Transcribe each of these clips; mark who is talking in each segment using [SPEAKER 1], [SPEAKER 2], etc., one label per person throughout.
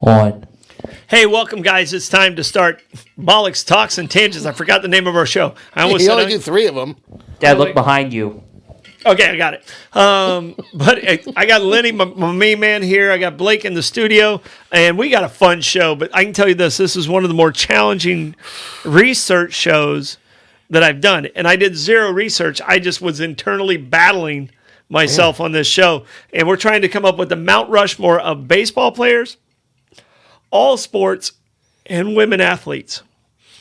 [SPEAKER 1] On.
[SPEAKER 2] Hey, welcome, guys. It's time to start Bollocks, Talks, and Tangents. I forgot the name of our show. I almost
[SPEAKER 3] You
[SPEAKER 2] said
[SPEAKER 3] only do three of them.
[SPEAKER 1] Dad, look behind you.
[SPEAKER 2] Okay, I got it. But I got Lenny, my main man here. I got Blake in the studio, and we got a fun show. But I can tell you this is one of the more challenging research shows that I've done. And I did zero research. I just was internally battling myself on this show. And we're trying to come up with the Mount Rushmore of baseball players, all sports, and women athletes.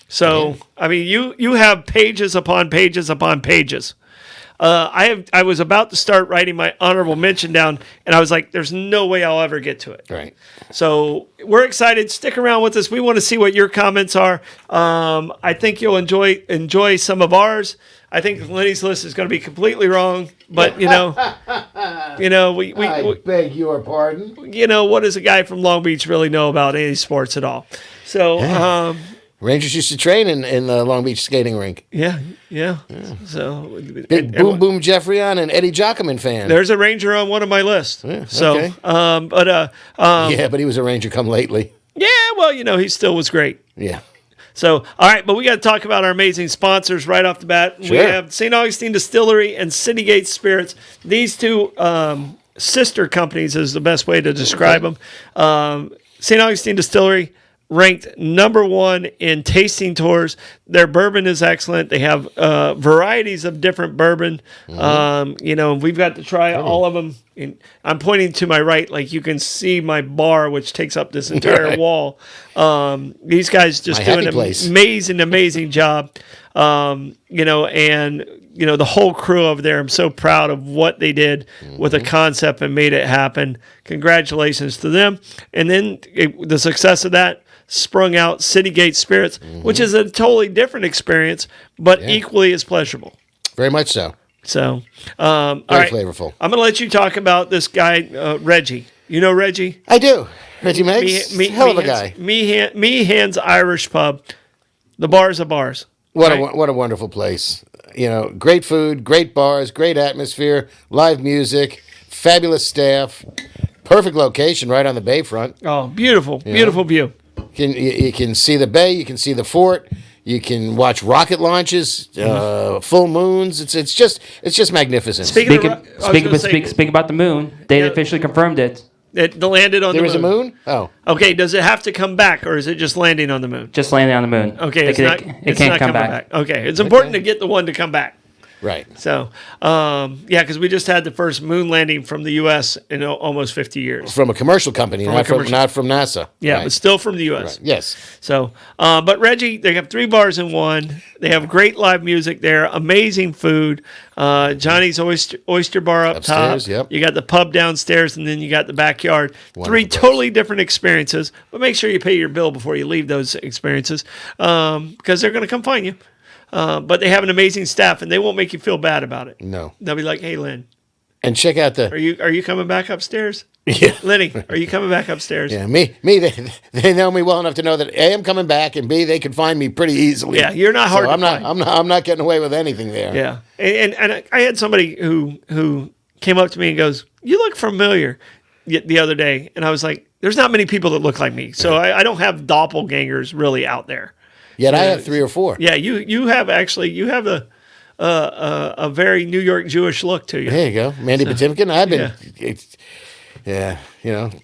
[SPEAKER 2] So, I mean, you have pages upon pages upon pages. I was about to start writing my honorable mention down, and I was like, there's no way I'll ever get to it.
[SPEAKER 3] Right.
[SPEAKER 2] So we're excited. Stick around with us. We want to see what your comments are. I think you'll enjoy some of ours. I think Lenny's list is going to be completely wrong, but we
[SPEAKER 3] I beg your pardon.
[SPEAKER 2] What does a guy from Long Beach really know about any sports at all? So,
[SPEAKER 3] Rangers used to train in the Long Beach skating rink.
[SPEAKER 2] yeah. So,
[SPEAKER 3] Big Boom Boom Jeffrey on and Eddie Jockman fan.
[SPEAKER 2] there's a Ranger on one of my lists.
[SPEAKER 3] Yeah,
[SPEAKER 2] So,
[SPEAKER 3] okay.
[SPEAKER 2] yeah,
[SPEAKER 3] But he was a Ranger come lately.
[SPEAKER 2] well, he still was great.
[SPEAKER 3] Yeah.
[SPEAKER 2] So, all right, but we got to talk about our amazing sponsors right off the bat.
[SPEAKER 3] Sure.
[SPEAKER 2] We have St. Augustine Distillery and Citygate Spirits. These two sister companies is the best way to describe them. St. Augustine Distillery ranked number one in tasting tours. Their bourbon is excellent. They have varieties of different bourbon. We've got to try all of them. And I'm pointing to my right, like you can see my bar, which takes up this entire wall. These guys just do an amazing job. The whole crew over there, I'm so proud of what they did with a concept and made it happen. Congratulations to them. And then the success of that sprung out Citygate Spirits, which is a totally different experience, but equally as pleasurable.
[SPEAKER 3] Very much so.
[SPEAKER 2] So,
[SPEAKER 3] Very flavorful.
[SPEAKER 2] I'm going to let you talk about this guy, Reggie. You know Reggie?
[SPEAKER 3] I do. Reggie Meggs, hell of a guy.
[SPEAKER 2] Meehan's Irish Pub. The bars of bars.
[SPEAKER 3] What a wonderful place. Great food, great bars, great atmosphere, live music, fabulous staff, perfect location right on the bayfront.
[SPEAKER 2] Oh, beautiful view.
[SPEAKER 3] You can see the bay, you can see the fort, you can watch rocket launches, full moons. It's just magnificent.
[SPEAKER 1] Speak about the moon. They officially confirmed it.
[SPEAKER 2] It landed on the moon.
[SPEAKER 3] There is a moon? Oh.
[SPEAKER 2] Okay, does it have to come back, or is it just landing on the moon?
[SPEAKER 1] Just landing on the moon.
[SPEAKER 2] Okay,
[SPEAKER 1] it can't come back.
[SPEAKER 2] Okay, it's important to get the one to come back.
[SPEAKER 3] Right.
[SPEAKER 2] So, because we just had the first moon landing from the U.S. in almost 50 years.
[SPEAKER 3] From a commercial company, not from NASA.
[SPEAKER 2] Yeah,
[SPEAKER 3] right.
[SPEAKER 2] But still from the U.S.
[SPEAKER 3] Right. Yes.
[SPEAKER 2] So, but Reggie, they have 3 bars in one. They have great live music there, amazing food. Johnny's Oyster Bar
[SPEAKER 3] upstairs,
[SPEAKER 2] top.
[SPEAKER 3] Yep.
[SPEAKER 2] You got the pub downstairs, and then you got the backyard.
[SPEAKER 3] Wonderful
[SPEAKER 2] 3
[SPEAKER 3] place.
[SPEAKER 2] totally different experiences. But make sure you pay your bill before you leave those experiences, because they're going to come find you. But they have an amazing staff, and they won't make you feel bad about it.
[SPEAKER 3] No.
[SPEAKER 2] They'll be like, "Hey, Lynn,
[SPEAKER 3] And check out
[SPEAKER 2] are you coming back upstairs?
[SPEAKER 3] Yeah.
[SPEAKER 2] Lenny, are you coming back upstairs?"
[SPEAKER 3] Yeah, me. They know me well enough to know that A, I'm coming back, and B, they can find me pretty easily.
[SPEAKER 2] Yeah, you're not hard
[SPEAKER 3] So
[SPEAKER 2] to
[SPEAKER 3] I'm not.
[SPEAKER 2] find.
[SPEAKER 3] I'm not getting away with anything there.
[SPEAKER 2] Yeah, and I had somebody who came up to me and goes, "You look familiar," the other day, and I was like, "There's not many people that look like me, so I don't have doppelgangers really out there."
[SPEAKER 3] Yet I have 3 or 4.
[SPEAKER 2] Yeah, you have a very New York Jewish look to you.
[SPEAKER 3] There you go, Mandy Patinkin. I've been.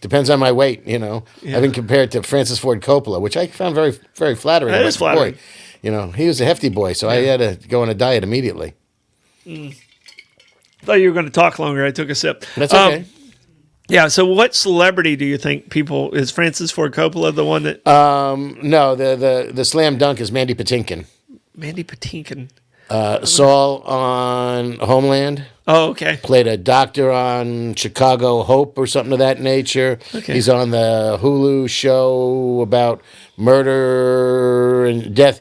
[SPEAKER 3] Depends on my weight. I've been compared to Francis Ford Coppola, which I found very, very flattering.
[SPEAKER 2] That is flattering.
[SPEAKER 3] Boy, he was a hefty boy, so I had to go on a diet immediately.
[SPEAKER 2] Thought you were going to talk longer. I took a sip.
[SPEAKER 3] That's okay.
[SPEAKER 2] Yeah. So, what celebrity do you think is Francis Ford Coppola the one that?
[SPEAKER 3] No, the slam dunk is Mandy Patinkin.
[SPEAKER 2] Mandy Patinkin.
[SPEAKER 3] Saul on Homeland.
[SPEAKER 2] Oh, okay.
[SPEAKER 3] Played a doctor on Chicago Hope or something of that nature.
[SPEAKER 2] Okay.
[SPEAKER 3] He's on the Hulu show about murder and death,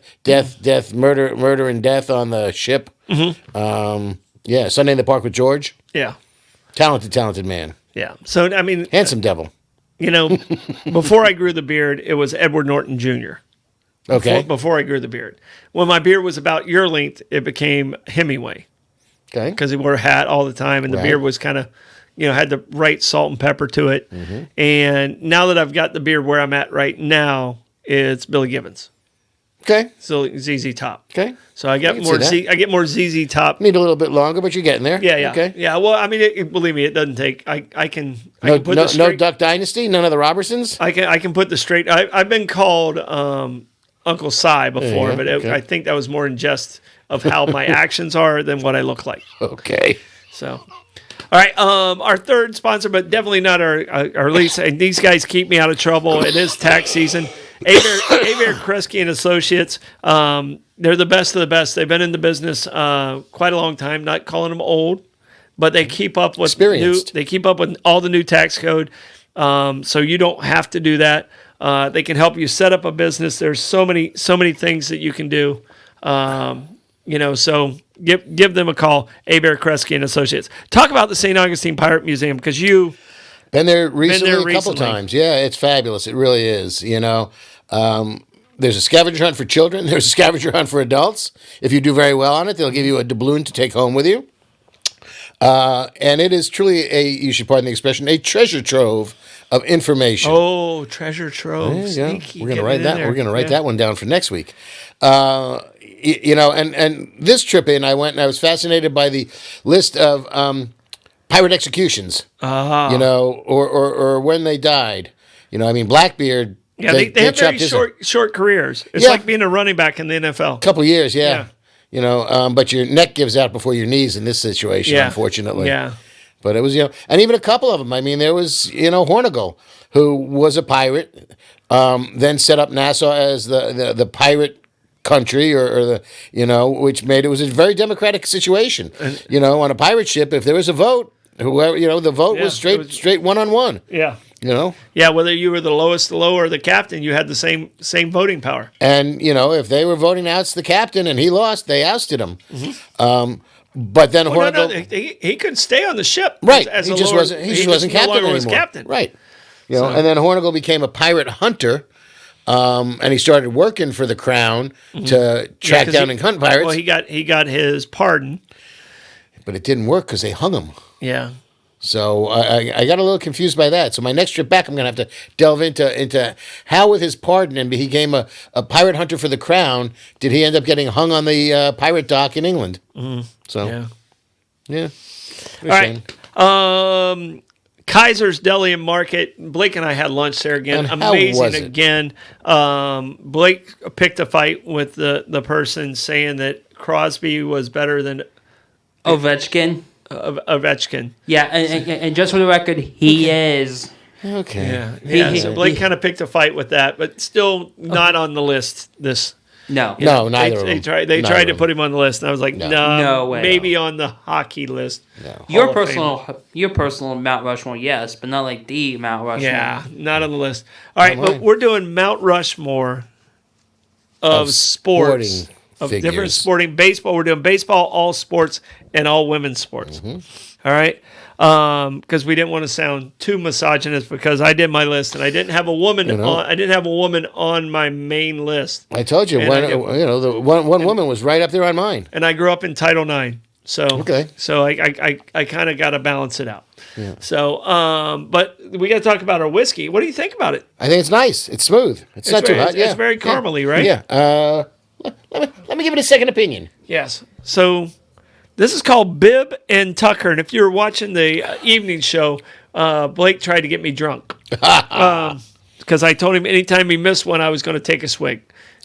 [SPEAKER 3] murder and death on the ship. Mm-hmm. Sunday in the Park with George.
[SPEAKER 2] Yeah.
[SPEAKER 3] Talented man.
[SPEAKER 2] Yeah. So, I mean,
[SPEAKER 3] handsome devil.
[SPEAKER 2] Before I grew the beard, it was Edward Norton Jr.
[SPEAKER 3] Okay.
[SPEAKER 2] Before I grew the beard. When my beard was about your length, it became Hemingway.
[SPEAKER 3] Okay.
[SPEAKER 2] Because he wore a hat all the time, and the beard was kind of had the right salt and pepper to it. And now that I've got the beard where I'm at right now, it's Billy Gibbons.
[SPEAKER 3] Okay.
[SPEAKER 2] So ZZ Top.
[SPEAKER 3] Okay.
[SPEAKER 2] So I get
[SPEAKER 3] can
[SPEAKER 2] more
[SPEAKER 3] see that.
[SPEAKER 2] I get more ZZ Top.
[SPEAKER 3] Need a little bit longer, but you're getting there.
[SPEAKER 2] Yeah.
[SPEAKER 3] Okay.
[SPEAKER 2] Yeah. Well, I mean, believe me, it doesn't take. I can
[SPEAKER 3] No,
[SPEAKER 2] put
[SPEAKER 3] no,
[SPEAKER 2] the straight,
[SPEAKER 3] no Duck Dynasty. None of the Robertsons.
[SPEAKER 2] I can put the straight. I've been called Uncle Si before,
[SPEAKER 3] Yeah,
[SPEAKER 2] but
[SPEAKER 3] okay.
[SPEAKER 2] I think that was more in jest of how my actions are than what I look like.
[SPEAKER 3] Okay.
[SPEAKER 2] So, all right. Our third sponsor, but definitely not our least. And these guys keep me out of trouble. It is tax season. Aver Kresge and Associates. They're the best of the best. They've been in the business quite a long time. Not calling them old, but they keep up with
[SPEAKER 3] Experienced.
[SPEAKER 2] They keep up with all the new tax code. So you don't have to do that. They can help you set up a business. There's so many things that you can do. So give them a call. Aver Kresge and Associates. Talk about the St. Augustine Pirate Museum because you.
[SPEAKER 3] Been there recently a couple
[SPEAKER 2] recently.
[SPEAKER 3] times. Yeah, it's fabulous. It really is. There's a scavenger hunt for children. There's a scavenger hunt for adults. If you do very well on it, they'll give you a doubloon to take home with you. And it is truly you should pardon the expression, a treasure trove of information.
[SPEAKER 2] Oh, treasure trove.
[SPEAKER 3] There you go.
[SPEAKER 2] Sneaky.
[SPEAKER 3] We're going to
[SPEAKER 2] Get
[SPEAKER 3] write
[SPEAKER 2] it in
[SPEAKER 3] that.
[SPEAKER 2] there.
[SPEAKER 3] We're going to write
[SPEAKER 2] Yeah.
[SPEAKER 3] that one down for next week. And this trip in, I went and I was fascinated by the list of pirate executions. Or when they died. Blackbeard.
[SPEAKER 2] Yeah, they have very
[SPEAKER 3] chopped his
[SPEAKER 2] short careers. It's
[SPEAKER 3] Yeah.
[SPEAKER 2] like being a running back in the NFL.
[SPEAKER 3] couple years, yeah. But your neck gives out before your knees in this situation,
[SPEAKER 2] Yeah.
[SPEAKER 3] unfortunately.
[SPEAKER 2] Yeah.
[SPEAKER 3] But it was, and even a couple of them. There was, Hornigal, who was a pirate, then set up Nassau as the pirate country, or the, which made it was a very democratic situation. On a pirate ship, if there was a vote, whoever, the vote was straight one-on-one.
[SPEAKER 2] Yeah.
[SPEAKER 3] Yeah,
[SPEAKER 2] whether you were the lowest low or the captain, you had the same voting power.
[SPEAKER 3] And, if they were voting out the captain and he lost, they ousted him. But then Hornigal...
[SPEAKER 2] He could stay on the ship.
[SPEAKER 3] Right.
[SPEAKER 2] As
[SPEAKER 3] He
[SPEAKER 2] a
[SPEAKER 3] just
[SPEAKER 2] lower-
[SPEAKER 3] wasn't captain
[SPEAKER 2] no longer
[SPEAKER 3] anymore.
[SPEAKER 2] was captain.
[SPEAKER 3] Right. And then Hornigal became a pirate hunter, and he started working for the crown to track down and hunt pirates.
[SPEAKER 2] Well, he got his pardon.
[SPEAKER 3] But it didn't work because they hung him.
[SPEAKER 2] Yeah.
[SPEAKER 3] So I got a little confused by that. So my next trip back, I'm going to have to delve into how, with his pardon, and he became a pirate hunter for the crown, did he end up getting hung on the pirate dock in England? So, yeah.
[SPEAKER 2] All right. Kaiser's Deli and Market. Blake and I had lunch there again.
[SPEAKER 3] And how
[SPEAKER 2] Amazing
[SPEAKER 3] was it?
[SPEAKER 2] again. Blake picked a fight with the person saying that Crosby was better than
[SPEAKER 1] Ovechkin.
[SPEAKER 2] Ovechkin.
[SPEAKER 1] Yeah, and just for the record, he is.
[SPEAKER 3] Okay.
[SPEAKER 2] Yeah. So Blake kind of picked a fight with that, but still not on the list.
[SPEAKER 1] No.
[SPEAKER 3] No, neither of them.
[SPEAKER 2] They
[SPEAKER 3] Neither
[SPEAKER 2] tried
[SPEAKER 3] of
[SPEAKER 2] to
[SPEAKER 3] them.
[SPEAKER 2] put him on the list, and I was like,
[SPEAKER 1] No way.
[SPEAKER 2] maybe on the hockey list.
[SPEAKER 3] No.
[SPEAKER 1] Your
[SPEAKER 2] Hall of
[SPEAKER 1] personal Mount Rushmore, yes, but not like the Mount Rushmore.
[SPEAKER 2] Yeah, not on the list. All right,
[SPEAKER 3] Not
[SPEAKER 2] but
[SPEAKER 3] mine.
[SPEAKER 2] we're doing Mount Rushmore of sports,
[SPEAKER 3] sporting
[SPEAKER 2] of
[SPEAKER 3] figures.
[SPEAKER 2] different sporting baseball. We're doing baseball, all sports, and all women's sports. All right, because we didn't want to sound too misogynist, because I did my list and I didn't have a woman on my main list.
[SPEAKER 3] I told you,
[SPEAKER 2] And
[SPEAKER 3] the one woman was right up there on mine.
[SPEAKER 2] And I grew up in Title IX, so
[SPEAKER 3] Okay.
[SPEAKER 2] So I kind of got to balance it out. Yeah. So, but we got to talk about our whiskey. What do you think about it?
[SPEAKER 3] I think it's nice. It's smooth. It's not too hot.
[SPEAKER 2] It's very caramely, right?
[SPEAKER 3] Yeah. Let me give it a second opinion.
[SPEAKER 2] Yes. So this is called Bib and Tucker. And if you're watching the evening show, Blake tried to get me drunk. Because I told him anytime he missed one, I was going to take a swig.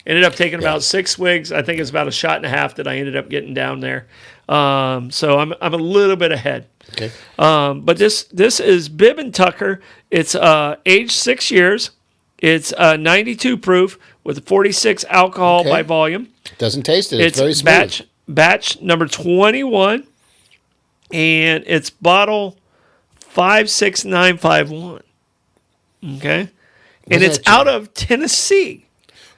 [SPEAKER 2] Ended up taking about 6 swigs. I think it's about a shot and a half that I ended up getting down there. So I'm a little bit ahead.
[SPEAKER 3] Okay.
[SPEAKER 2] But this is Bib and Tucker. It's aged 6 years. It's 92 proof with 46 alcohol by volume.
[SPEAKER 3] Doesn't taste it. It's very smooth.
[SPEAKER 2] Batch number 21, and it's bottle 56951. Okay, and it's out of Tennessee.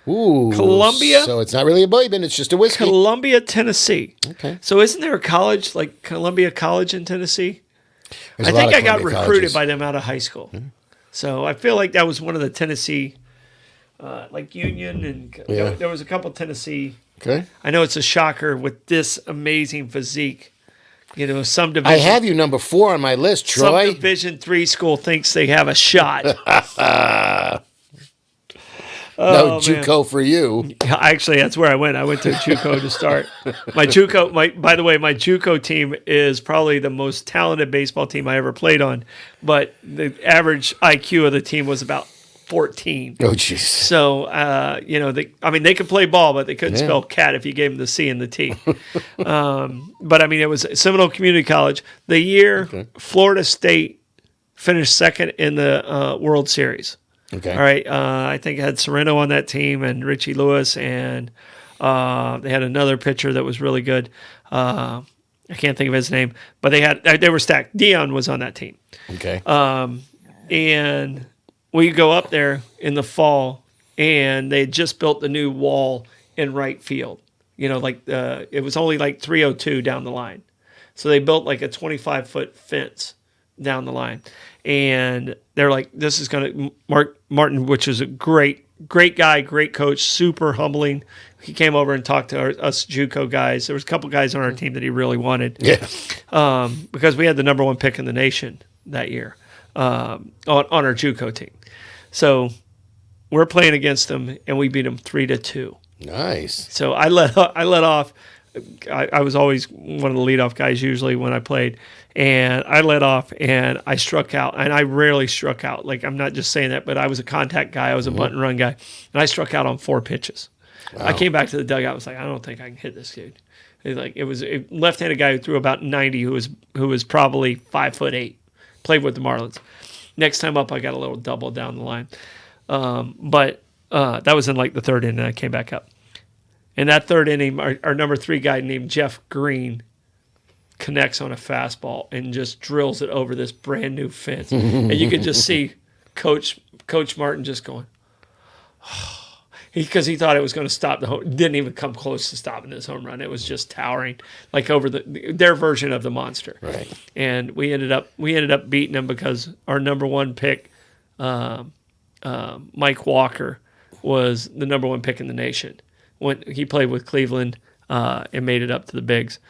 [SPEAKER 3] Ooh,
[SPEAKER 2] Columbia.
[SPEAKER 3] So it's not really a bourbon. It's just a whiskey.
[SPEAKER 2] Columbia, Tennessee.
[SPEAKER 3] Okay.
[SPEAKER 2] So isn't there a college like Columbia College in Tennessee?
[SPEAKER 3] There's a
[SPEAKER 2] I
[SPEAKER 3] lot
[SPEAKER 2] think
[SPEAKER 3] of
[SPEAKER 2] I got
[SPEAKER 3] Columbia
[SPEAKER 2] recruited
[SPEAKER 3] colleges.
[SPEAKER 2] by them out of high school. So I feel like that was one of the Tennessee, like Union, and there was a couple Tennessee.
[SPEAKER 3] Okay.
[SPEAKER 2] I know it's a shocker with this amazing physique some division.
[SPEAKER 3] I have you number 4 on my list, Troy.
[SPEAKER 2] Some Division III school thinks they have a shot.
[SPEAKER 3] No JUCO for you.
[SPEAKER 2] Actually, that's where I went. I went to JUCO to start. By the way, my JUCO team is probably the most talented baseball team I ever played on, but the average IQ of the team was about 14.
[SPEAKER 3] Oh, jeez.
[SPEAKER 2] So, they could play ball, but they couldn't spell cat if you gave them the C and the T. But, it was Seminole Community College. The year Florida State finished second in the World Series.
[SPEAKER 3] Okay.
[SPEAKER 2] All right. I think it had Sereno on that team and Richie Lewis, and they had another pitcher that was really good. I can't think of his name, but they were stacked. Dion was on that team.
[SPEAKER 3] Okay.
[SPEAKER 2] And we go up there in the fall, and they had just built the new wall in right field. It was only like 302 down the line. So they built like a 25-foot fence down the line. And they're like, this is going to Mark Martin, which is a great guy, great coach, super humbling. He came over and talked to us JUCO guys. There was a couple guys on our team that he really wanted.
[SPEAKER 3] Yeah.
[SPEAKER 2] Because we had the number 1 pick in the nation that year on our JUCO team. So we're playing against them, and we beat them 3-2.
[SPEAKER 3] Nice.
[SPEAKER 2] So I let off. I was always one of the leadoff guys usually when I played, and I let off and I struck out, and I rarely struck out. Like, I'm not just saying that, but I was a contact guy. I was a bunt and run guy, and I struck out on 4 pitches. Wow. I came back to the dugout. I was like, I don't think I can hit this dude. It was a left-handed guy who threw about 90, who was probably 5'8", played with the Marlins. Next time up, I got a little double down the line, but that was in like the 3rd inning. I came back up. In that 3rd inning, our number 3 guy named Jeff Green connects on a fastball and just drills it over this brand new fence. And you could just see Coach Martin just going, because he thought it was going to stop the home. Didn't even come close to stopping this home run. It was just towering, like over their version of the monster.
[SPEAKER 3] Right.
[SPEAKER 2] And we ended up beating them because our number 1 pick, Mike Walker, was the number 1 pick in the nation. When he played with Cleveland and made it up to the bigs.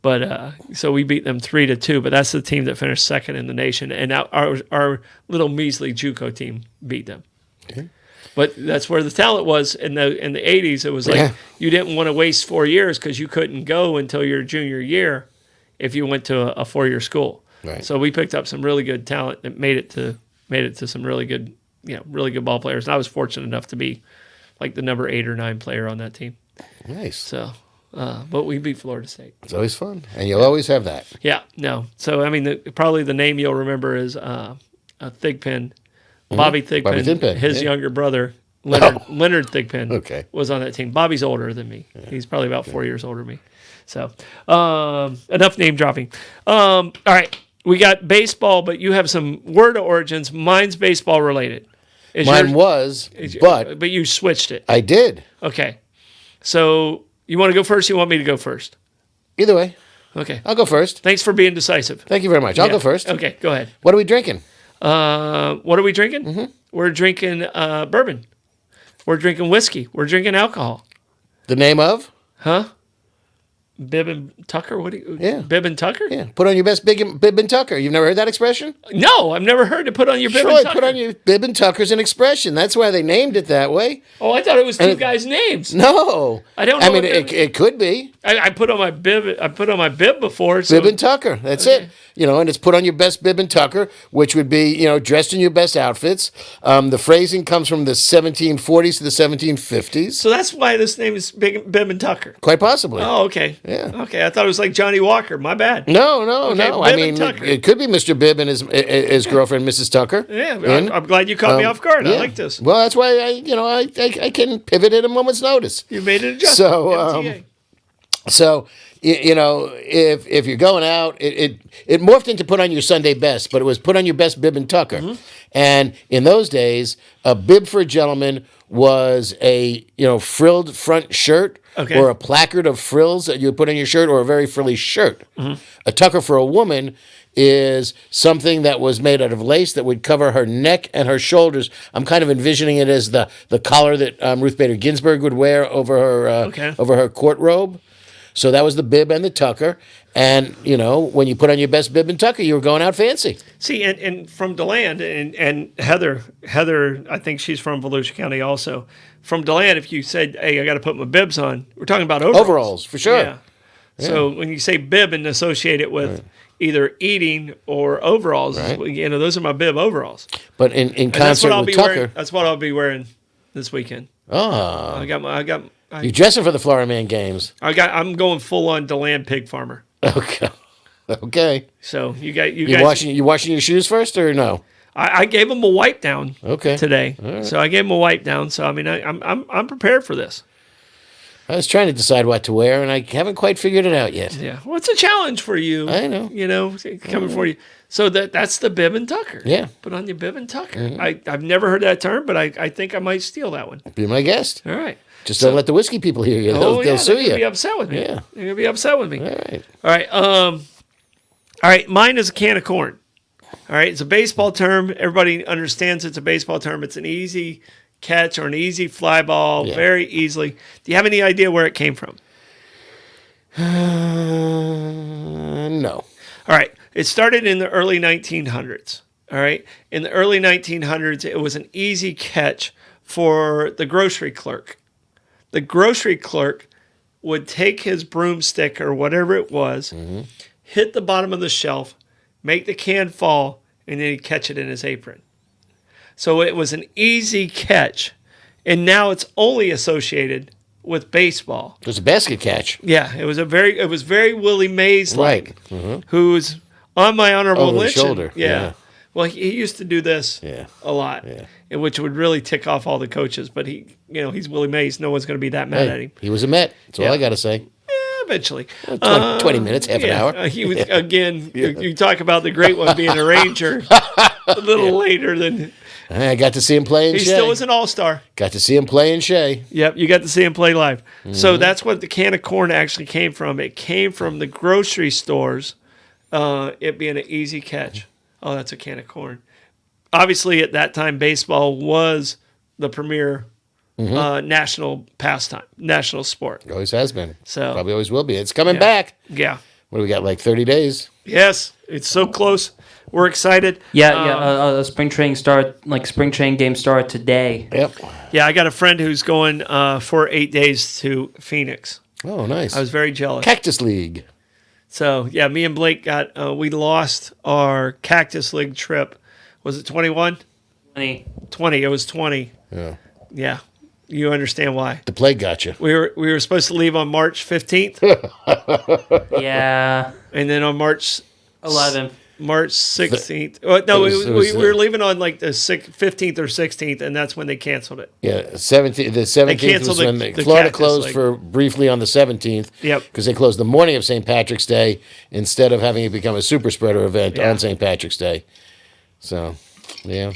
[SPEAKER 2] But so we beat them 3-2, but that's the team that finished second in the nation. And our little measly JUCO team beat them. Okay. But that's where the talent was in the 80s. It was like you didn't want to waste 4 years because you couldn't go until your junior year if you went to a 4-year school.
[SPEAKER 3] Right.
[SPEAKER 2] So we picked up some really good talent that made it to some really good ball players. And I was fortunate enough to be like the number 8 or 9 player on that team.
[SPEAKER 3] Nice.
[SPEAKER 2] So, but we beat Florida State.
[SPEAKER 3] It's always fun, and you'll always have that.
[SPEAKER 2] Yeah, no. So, probably the name you'll remember is Thigpen, Bobby Thigpen.
[SPEAKER 3] Bobby Thigpen,
[SPEAKER 2] his younger brother, Leonard Thigpen, was on that team. Bobby's older than me. Yeah. He's probably about 4 years older than me. So, enough name dropping. All right, we got baseball, but you have some word origins. Mine's baseball related.
[SPEAKER 3] Mine was, but
[SPEAKER 2] you switched it.
[SPEAKER 3] I did.
[SPEAKER 2] Okay. So you want to go first? Or you want me to go first?
[SPEAKER 3] Either way.
[SPEAKER 2] Okay.
[SPEAKER 3] I'll go first.
[SPEAKER 2] Thanks for being decisive.
[SPEAKER 3] Thank you very much. I'll go first.
[SPEAKER 2] Okay, go ahead.
[SPEAKER 3] What are we drinking?
[SPEAKER 2] What are we drinking?
[SPEAKER 3] Mm-hmm.
[SPEAKER 2] We're drinking bourbon. We're drinking whiskey. We're drinking alcohol.
[SPEAKER 3] The name of?
[SPEAKER 2] Huh? Bib and Tucker? What do you?
[SPEAKER 3] Yeah.
[SPEAKER 2] Bib and Tucker?
[SPEAKER 3] Yeah. Put on your best bib and Tucker. You've never heard that expression?
[SPEAKER 2] No, I've never heard to put on your bib and
[SPEAKER 3] Troy,
[SPEAKER 2] Tucker.
[SPEAKER 3] put on your bib and Tucker's an expression. That's why they named it that way.
[SPEAKER 2] Oh, I thought it was two guys' names.
[SPEAKER 3] No.
[SPEAKER 2] I don't know.
[SPEAKER 3] I mean, it could be.
[SPEAKER 2] I put on my bib. I put on my bib before. So.
[SPEAKER 3] Bib and Tucker. That's it. And it's put on your best bib and Tucker, which would be, dressed in your best outfits. The phrasing comes from the 1740s to the 1750s.
[SPEAKER 2] So that's why this name is Bib and Tucker.
[SPEAKER 3] Quite possibly.
[SPEAKER 2] Oh, okay.
[SPEAKER 3] Yeah.
[SPEAKER 2] Okay, I thought it was like Johnny Walker. My bad.
[SPEAKER 3] No.
[SPEAKER 2] Okay,
[SPEAKER 3] I mean, it could be Mr. Bibb and his girlfriend, Mrs. Tucker.
[SPEAKER 2] Yeah, I'm glad you caught me off guard. I like this.
[SPEAKER 3] Well, that's why I can pivot at a moment's notice.
[SPEAKER 2] You made an adjustment.
[SPEAKER 3] So if you're going out, it morphed into put on your Sunday best, but it was put on your best bib and Tucker. Mm-hmm. And in those days, a bib for a gentleman was a frilled front shirt or a placard of frills that you would put on your shirt, or a very frilly shirt. Mm-hmm. A Tucker for a woman is something that was made out of lace that would cover her neck and her shoulders. I'm kind of envisioning it as the collar that Ruth Bader Ginsburg would wear over her court robe. So that was the bib and the tucker. And, you know, when you put on your best bib and tucker, you were going out fancy.
[SPEAKER 2] See, and from DeLand, and Heather, I think she's from Volusia County also. From DeLand, if you said, hey, I got to put my bibs on, we're talking about overalls.
[SPEAKER 3] Overalls, for sure.
[SPEAKER 2] Yeah. So when you say bib and associate it with either eating or overalls, you know, those are my bib overalls.
[SPEAKER 3] But in concert with tucker.
[SPEAKER 2] That's what I'll be wearing this weekend.
[SPEAKER 3] Oh.
[SPEAKER 2] You're
[SPEAKER 3] dressing for the Florida Man games.
[SPEAKER 2] I'm going full on DeLand pig farmer.
[SPEAKER 3] Okay. Okay.
[SPEAKER 2] So you guys
[SPEAKER 3] washing your shoes first or no?
[SPEAKER 2] I gave them a wipe down today.
[SPEAKER 3] Right.
[SPEAKER 2] So I gave them a wipe down. So I mean I'm prepared for this.
[SPEAKER 3] I was trying to decide what to wear and I haven't quite figured it out yet.
[SPEAKER 2] Yeah. Well, it's a challenge for you.
[SPEAKER 3] I know.
[SPEAKER 2] You know, coming for you. So that's the bib and tucker.
[SPEAKER 3] Yeah.
[SPEAKER 2] Put on your bib and tucker. I've never heard that term, but I think I might steal that one.
[SPEAKER 3] Be my guest.
[SPEAKER 2] All right.
[SPEAKER 3] Just don't let the whiskey people hear you. They'll sue you.
[SPEAKER 2] They're going to be upset with me.
[SPEAKER 3] Yeah.
[SPEAKER 2] They're going to be upset with me.
[SPEAKER 3] All right.
[SPEAKER 2] All right. All right. Mine is a can of corn. All right. It's a baseball term. Everybody understands it's a baseball term. It's an easy catch or an easy fly ball very easily. Do you have any idea where it came from?
[SPEAKER 3] No.
[SPEAKER 2] All right. It started in the early 1900s. All right. In the early 1900s, it was an easy catch for the grocery clerk. The grocery clerk would take his broomstick or whatever it was, hit the bottom of the shelf, make the can fall, and then he'd catch it in his apron. So it was an easy catch, and now it's only associated with baseball.
[SPEAKER 3] It was a basket catch.
[SPEAKER 2] Yeah, it was very Willie Mays like,
[SPEAKER 3] Right.
[SPEAKER 2] Who's on my honorable
[SPEAKER 3] Over the
[SPEAKER 2] mention.
[SPEAKER 3] shoulder. Yeah.
[SPEAKER 2] Well, he used to do this a lot, which would really tick off all the coaches. But he's Willie Mays. No one's going to be that mad at him.
[SPEAKER 3] He was a Met. That's all I got to say.
[SPEAKER 2] Yeah, eventually.
[SPEAKER 3] 20 minutes, half an hour.
[SPEAKER 2] He was again. You talk about the great one being a Ranger. A little later than.
[SPEAKER 3] I got to see him play in Shea.
[SPEAKER 2] He still was an all-star.
[SPEAKER 3] Got to see him play in Shea.
[SPEAKER 2] Yep, you got to see him play live. So that's what the can of corn actually came from. It came from the grocery stores. It being an easy catch. Oh, that's a can of corn. Obviously, at that time, baseball was the premier national pastime, national sport.
[SPEAKER 3] It always has been.
[SPEAKER 2] So
[SPEAKER 3] probably always will be. It's coming back.
[SPEAKER 2] Yeah.
[SPEAKER 3] What do we got, like 30 days?
[SPEAKER 2] Yes, it's so close. We're excited.
[SPEAKER 1] Spring training games start today.
[SPEAKER 3] Yep.
[SPEAKER 2] Yeah, I got a friend who's going for 8 days to Phoenix.
[SPEAKER 3] Oh, nice.
[SPEAKER 2] I was very jealous.
[SPEAKER 3] Cactus League.
[SPEAKER 2] So, yeah, me and Blake we lost our Cactus League trip. Was it 21? 20. It was 20.
[SPEAKER 3] Yeah.
[SPEAKER 2] Yeah. You understand why.
[SPEAKER 3] The plague got you.
[SPEAKER 2] We were supposed to leave on March 15th.
[SPEAKER 1] Yeah.
[SPEAKER 2] And then on March
[SPEAKER 1] 11th.
[SPEAKER 2] March 16th. We were leaving on like the 15th or 16th, and that's when they canceled it.
[SPEAKER 3] Yeah, 17th. The 17th was when Florida closed for briefly on the 17th.
[SPEAKER 2] Yep.
[SPEAKER 3] Because they closed the morning of St. Patrick's Day instead of having it become a super spreader event on St. Patrick's Day. So, yeah.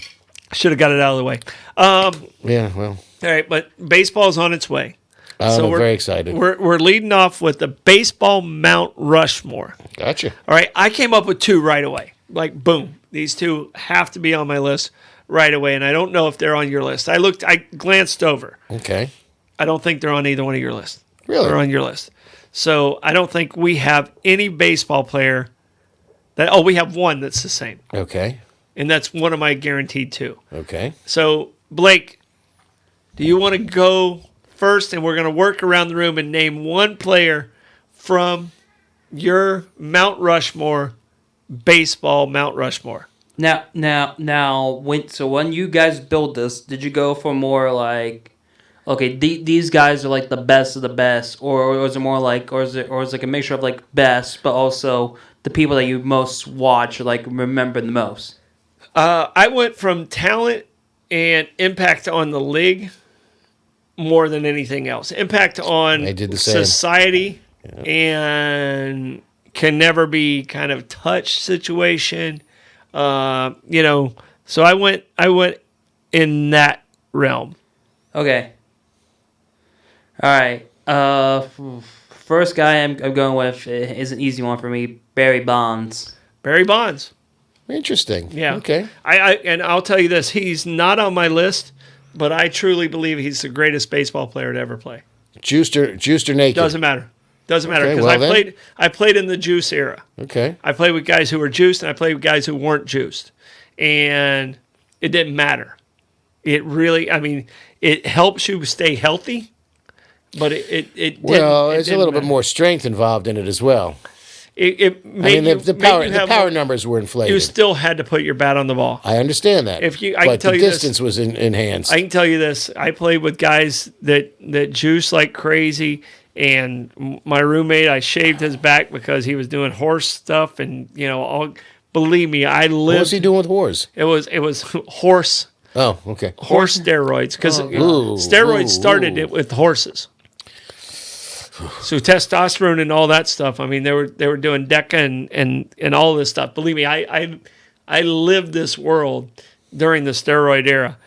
[SPEAKER 2] Should have got it out of the way.
[SPEAKER 3] Yeah, well.
[SPEAKER 2] All right, but baseball's on its way.
[SPEAKER 3] I'm very excited.
[SPEAKER 2] We're leading off with the baseball Mount Rushmore.
[SPEAKER 3] Gotcha.
[SPEAKER 2] All right, I came up with two right away. Like, boom. These two have to be on my list right away, and I don't know if they're on your list. I glanced over.
[SPEAKER 3] Okay.
[SPEAKER 2] I don't think they're on either one of your lists.
[SPEAKER 3] Really?
[SPEAKER 2] They're on your list. So I don't think we have any baseball player that. Oh, we have one that's the same.
[SPEAKER 3] Okay.
[SPEAKER 2] And that's one of my guaranteed two.
[SPEAKER 3] Okay.
[SPEAKER 2] So, Blake, do you want to go first, and we're going to work around the room and name one player from your Mount Rushmore, baseball Mount Rushmore?
[SPEAKER 1] Now, when you guys build this, did you go for more like, okay, these guys are like the best of the best, or is it more like, or is it like a mixture of like best, but also the people that you most watch or like remember the most?
[SPEAKER 2] I went from talent and impact on the league more than anything else. Impact on society and can never be kind of touched situation. So I went in that realm.
[SPEAKER 1] Okay. All right. First guy I'm going with is an easy one for me. Barry Bonds.
[SPEAKER 2] Barry Bonds.
[SPEAKER 3] Interesting.
[SPEAKER 2] Yeah.
[SPEAKER 3] Okay.
[SPEAKER 2] And I'll tell you this: he's not on my list, but I truly believe he's the greatest baseball player to ever play.
[SPEAKER 3] Juiced or naked?
[SPEAKER 2] Doesn't matter. Doesn't matter
[SPEAKER 3] Okay,
[SPEAKER 2] because
[SPEAKER 3] well then.
[SPEAKER 2] I played in the juice era.
[SPEAKER 3] Okay.
[SPEAKER 2] I played with guys who were juiced, and I played with guys who weren't juiced, and it didn't matter. It really, I mean, it helps you stay healthy, but
[SPEAKER 3] Well, there's a
[SPEAKER 2] didn't
[SPEAKER 3] little bit
[SPEAKER 2] matter.
[SPEAKER 3] more strength involved in it as well.
[SPEAKER 2] It
[SPEAKER 3] I
[SPEAKER 2] made
[SPEAKER 3] mean, the power
[SPEAKER 2] you
[SPEAKER 3] the
[SPEAKER 2] have
[SPEAKER 3] power
[SPEAKER 2] more-
[SPEAKER 3] numbers were inflated.
[SPEAKER 2] You still had to put your bat on the ball.
[SPEAKER 3] I understand that.
[SPEAKER 2] I can
[SPEAKER 3] but
[SPEAKER 2] tell
[SPEAKER 3] the
[SPEAKER 2] you this.
[SPEAKER 3] distance was enhanced.
[SPEAKER 2] I can tell you this. I played with guys that juice like crazy, and my roommate, I shaved his back because he was doing horse stuff, and believe me, I lived.
[SPEAKER 3] what was he doing with whores?
[SPEAKER 2] It was horse
[SPEAKER 3] Oh, okay.
[SPEAKER 2] steroids because
[SPEAKER 3] Ooh,
[SPEAKER 2] steroids
[SPEAKER 3] ooh,
[SPEAKER 2] started
[SPEAKER 3] ooh.
[SPEAKER 2] it with horses. So testosterone and all that stuff. I mean, they were doing DECA and all this stuff. Believe me, I lived this world during the steroid era.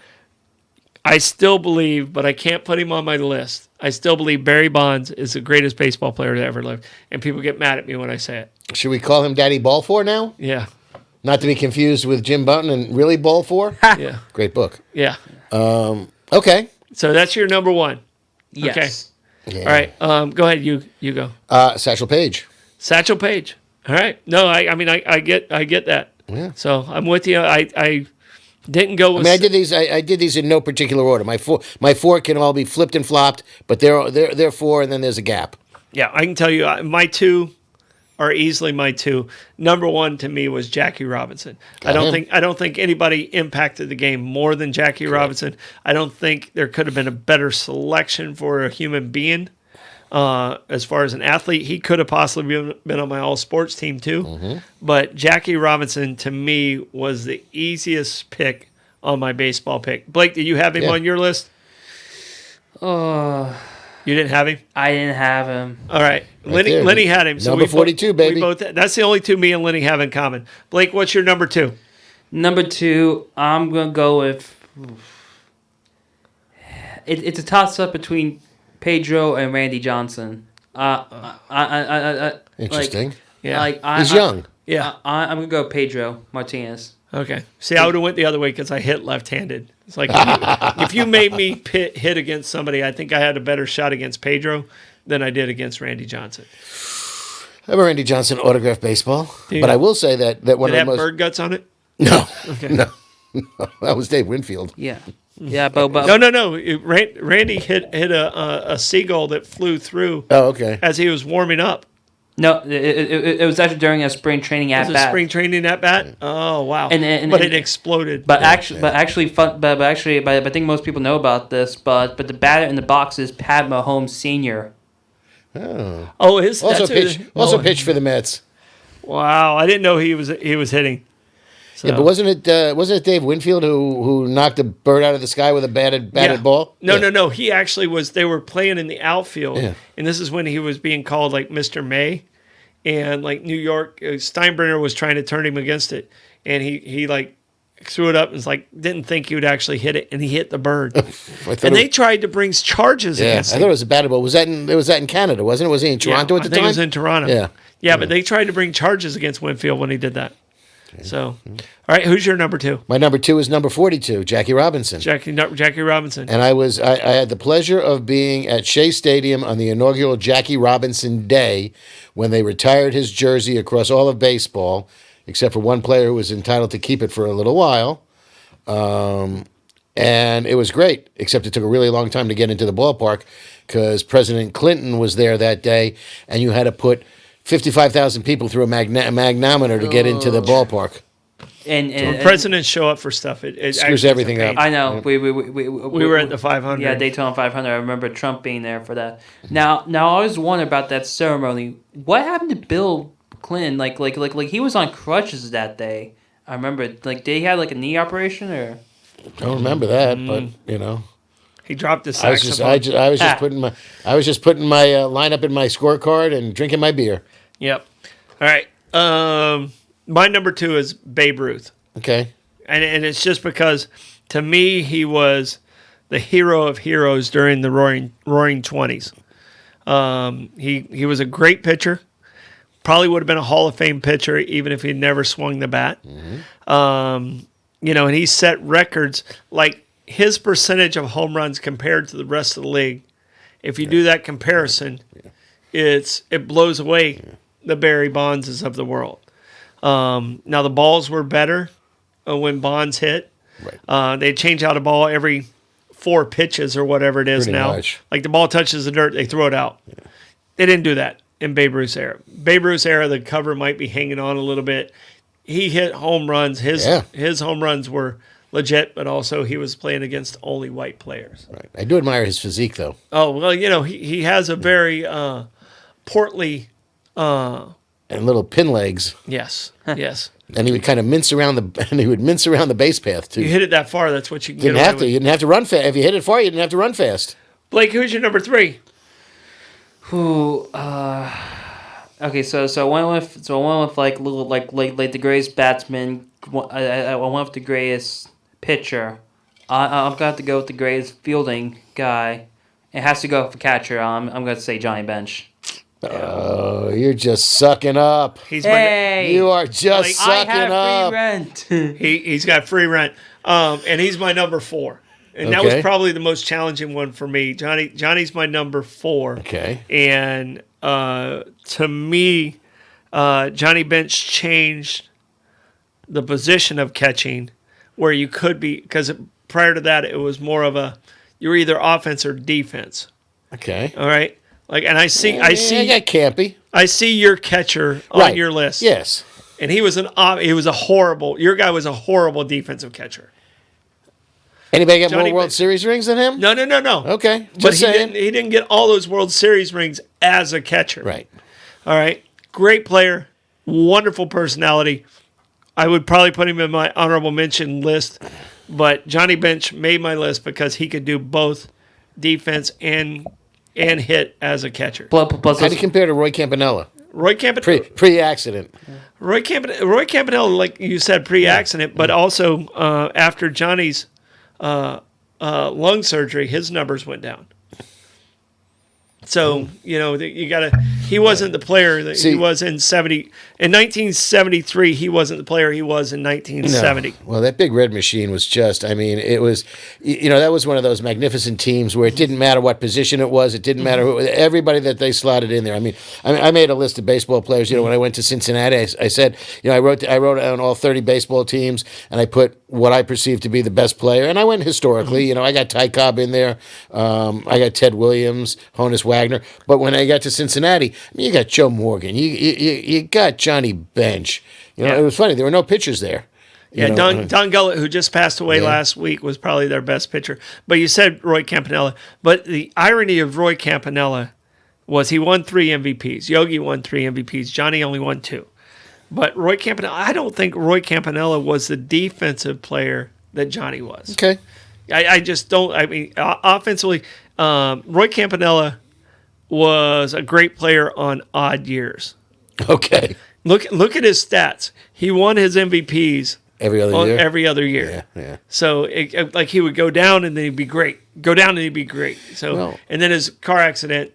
[SPEAKER 2] I still believe, but I can't put him on my list. I still believe Barry Bonds is the greatest baseball player to ever live, and people get mad at me when I say it.
[SPEAKER 3] Should we call him Daddy Ball Four now?
[SPEAKER 2] Yeah,
[SPEAKER 3] Not to be confused with Jim Button and Really Ball Four?
[SPEAKER 2] yeah,
[SPEAKER 3] Great book.
[SPEAKER 2] yeah.
[SPEAKER 3] Okay.
[SPEAKER 2] So that's your number one.
[SPEAKER 1] Yes.
[SPEAKER 3] Yeah.
[SPEAKER 2] All right, go ahead. You go.
[SPEAKER 3] Satchel Paige.
[SPEAKER 2] Satchel Paige. All right. No, I mean I get that.
[SPEAKER 3] Yeah.
[SPEAKER 2] So I'm with you. I didn't go with.
[SPEAKER 3] I mean, I did these in no particular order. My four can all be flipped and flopped, but they're four, and then there's a gap.
[SPEAKER 2] Yeah, I can tell you my two are easily my two. Number one to me was Jackie Robinson. I don't think anybody impacted the game more than Jackie Robinson. I don't think there could have been a better selection for a human being. As far as an athlete, he could have possibly been on my all sports team too.
[SPEAKER 3] Mm-hmm.
[SPEAKER 2] But Jackie Robinson to me was the easiest pick on my baseball pick. Blake, did you have him
[SPEAKER 3] Yeah.
[SPEAKER 2] on your list?
[SPEAKER 1] Oh,
[SPEAKER 2] You didn't have him?
[SPEAKER 1] I didn't have him.
[SPEAKER 2] All right.
[SPEAKER 3] there.
[SPEAKER 2] Lenny had him. So
[SPEAKER 3] Number
[SPEAKER 2] we
[SPEAKER 3] 42, baby.
[SPEAKER 2] We both, that's the only two me and Lenny have in common. Blake, what's your number two?
[SPEAKER 1] Number two, I'm gonna go with. It's a toss up between Pedro and Randy Johnson.
[SPEAKER 3] Interesting.
[SPEAKER 2] Yeah.
[SPEAKER 3] He's young.
[SPEAKER 2] Yeah.
[SPEAKER 1] I'm gonna go Pedro Martinez.
[SPEAKER 2] Okay. See, I would have went the other way because I hit left-handed. It's like if you made me hit against somebody, I think I had a better shot against Pedro than I did against Randy Johnson.
[SPEAKER 3] I have a Randy Johnson autographed baseball,
[SPEAKER 2] you-
[SPEAKER 3] but I will say that one
[SPEAKER 2] Did it
[SPEAKER 3] of the
[SPEAKER 2] have
[SPEAKER 3] most
[SPEAKER 2] bird guts on it?
[SPEAKER 3] no, that was Dave Winfield.
[SPEAKER 1] Yeah, yeah, but
[SPEAKER 2] No. Randy hit a seagull that flew through
[SPEAKER 3] Oh, okay.
[SPEAKER 2] as he was warming up.
[SPEAKER 1] no, it was actually during a spring training at
[SPEAKER 2] Was it
[SPEAKER 1] bat.
[SPEAKER 2] spring training at bat? Oh wow!
[SPEAKER 1] And
[SPEAKER 2] But it exploded.
[SPEAKER 1] But I think most people know about this. But the batter in the box is Pat Mahomes Sr.
[SPEAKER 3] Oh.
[SPEAKER 2] Also
[SPEAKER 3] pitched for the Mets.
[SPEAKER 2] Wow, I didn't know he was hitting. So.
[SPEAKER 3] Yeah, but wasn't it Dave Winfield who knocked a bird out of the sky with a batted ball?
[SPEAKER 2] No. He actually was. They were playing in the outfield,
[SPEAKER 3] Yeah.
[SPEAKER 2] and this is when he was being called like Mr. May, and like New York Steinbrenner was trying to turn him against it, and he like threw it up and was like didn't think he would actually hit it, and he hit the bird. And they tried to bring charges
[SPEAKER 3] Yeah, I
[SPEAKER 2] against
[SPEAKER 3] thought
[SPEAKER 2] him.
[SPEAKER 3] it was a batted ball. Was that in Canada? Wasn't it? Was he in Toronto at the
[SPEAKER 2] I think
[SPEAKER 3] time?
[SPEAKER 2] it was in Toronto.
[SPEAKER 3] Yeah.
[SPEAKER 2] Yeah, but they tried to bring charges against Winfield when he did that. So, all right, who's your number two?
[SPEAKER 3] My number two is number 42, Jackie Robinson.
[SPEAKER 2] Jackie Robinson.
[SPEAKER 3] And I had the pleasure of being at Shea Stadium on the inaugural Jackie Robinson Day when they retired his jersey across all of baseball, except for one player who was entitled to keep it for a little while. And it was great, except it took a really long time to get into the ballpark because President Clinton was there that day, and you had to put 55,000 people through a magnometer to get into the ballpark.
[SPEAKER 1] And
[SPEAKER 2] When presidents show up for stuff, it
[SPEAKER 3] Screws
[SPEAKER 2] actually is a
[SPEAKER 3] everything
[SPEAKER 2] pain.
[SPEAKER 3] up.
[SPEAKER 1] I know
[SPEAKER 2] We were at the 500.
[SPEAKER 1] Yeah, Daytona 500. I remember Trump being there for that. Now I always wonder about that ceremony. What happened to Bill Clinton? Like he was on crutches that day. I remember. Like, did he have like a knee operation or?
[SPEAKER 3] I don't remember that, but
[SPEAKER 2] He dropped his
[SPEAKER 3] I was
[SPEAKER 2] saxophone.
[SPEAKER 3] just putting my lineup in my scorecard and drinking my beer.
[SPEAKER 2] Yep. All right. My number two is Babe Ruth.
[SPEAKER 3] Okay.
[SPEAKER 2] And it's just because, to me, he was the hero of heroes during the Roaring 20s. He was a great pitcher. Probably would have been a Hall of Fame pitcher even if he never swung the bat. And he set records like his percentage of home runs compared to the rest of the league. If you do that comparison, it blows away the Barry Bondses of the world. Now the balls were better when Bonds hit.
[SPEAKER 3] Right.
[SPEAKER 2] They change out a ball every 4 pitches or whatever it is
[SPEAKER 3] Pretty
[SPEAKER 2] now.
[SPEAKER 3] much.
[SPEAKER 2] Like the ball touches the dirt, they throw it out. Yeah. They didn't do that in Babe Ruth's era. Babe Ruth's era, the cover might be hanging on a little bit. He hit home runs. His home runs were legit, but also he was playing against only white players.
[SPEAKER 3] Right. I do admire his physique, though.
[SPEAKER 2] Oh, well, he has a very portly...
[SPEAKER 3] and little pin legs.
[SPEAKER 2] Yes, yes.
[SPEAKER 3] And he would kind of mince around the base path too.
[SPEAKER 2] You hit it that far, that's what you can
[SPEAKER 3] You
[SPEAKER 2] get away with.
[SPEAKER 3] You didn't have to run fast. If you hit it far, you didn't have to run fast.
[SPEAKER 2] Blake, who's your number 3?
[SPEAKER 1] Okay, so I went with like the greatest batsman. I went with the greatest pitcher. I'm gonna have to go with the greatest fielding guy. It has to go for catcher. I'm gonna say Johnny Bench.
[SPEAKER 3] Oh, you're just sucking up. You are just sucking
[SPEAKER 1] I have
[SPEAKER 3] up.
[SPEAKER 1] free rent.
[SPEAKER 2] He's got free rent, and he's my number 4. And that was probably the most challenging one for me. Johnny's my number 4.
[SPEAKER 3] Okay.
[SPEAKER 2] And to me, Johnny Bench changed the position of catching where you could be, because prior to that, it was more of you were either offense or defense.
[SPEAKER 3] Okay.
[SPEAKER 2] All right. Like, and I see.
[SPEAKER 3] I got Campy.
[SPEAKER 2] I see your catcher on your list.
[SPEAKER 3] Yes.
[SPEAKER 2] And your guy was a horrible defensive catcher.
[SPEAKER 3] Anybody get more World Series rings than him?
[SPEAKER 2] No.
[SPEAKER 3] Okay.
[SPEAKER 2] But he didn't get all those World Series rings as a catcher.
[SPEAKER 3] Right.
[SPEAKER 2] All right. Great player. Wonderful personality. I would probably put him in my honorable mention list, but Johnny Bench made my list because he could do both defense and hit as a catcher.
[SPEAKER 3] How do you compare to Roy Campanella?
[SPEAKER 2] Roy Campanella
[SPEAKER 3] Pre-accident.
[SPEAKER 2] Roy Campanella, like you said, pre-accident, but also after Johnny's lung surgery, his numbers went down. So, you gotta. He wasn't the player that he was in 70. In 1973, he wasn't the player he was in 1970.
[SPEAKER 3] No. Well, that Big Red Machine was just. I mean, it was. That was one of those magnificent teams where it didn't matter what position it was. It didn't matter who. Everybody that they slotted in there. I mean, I made a list of baseball players. When I went to Cincinnati, I said, I wrote down all 30 baseball teams, and I put what I perceived to be the best player, and I went historically. I got Ty Cobb in there. I got Ted Williams, Honus Wagner. But when I got to Cincinnati, you got Joe Morgan. You got Johnny Bench. It was funny. There were no pitchers there.
[SPEAKER 2] Don Gullett, who just passed away last week, was probably their best pitcher. But you said Roy Campanella. But the irony of Roy Campanella was he won 3 MVPs. Yogi won 3 MVPs. Johnny only won 2. But Roy Campanella, I don't think Roy Campanella was the defensive player that Johnny was.
[SPEAKER 3] Okay.
[SPEAKER 2] I just don't. I mean, offensively, Roy Campanella was a great player on odd years.
[SPEAKER 3] Okay.
[SPEAKER 2] Look at his stats. He won his MVPs
[SPEAKER 3] every other year.
[SPEAKER 2] Yeah. So like he would go down and then he'd be great. Go down and he'd be great. So and then his car accident.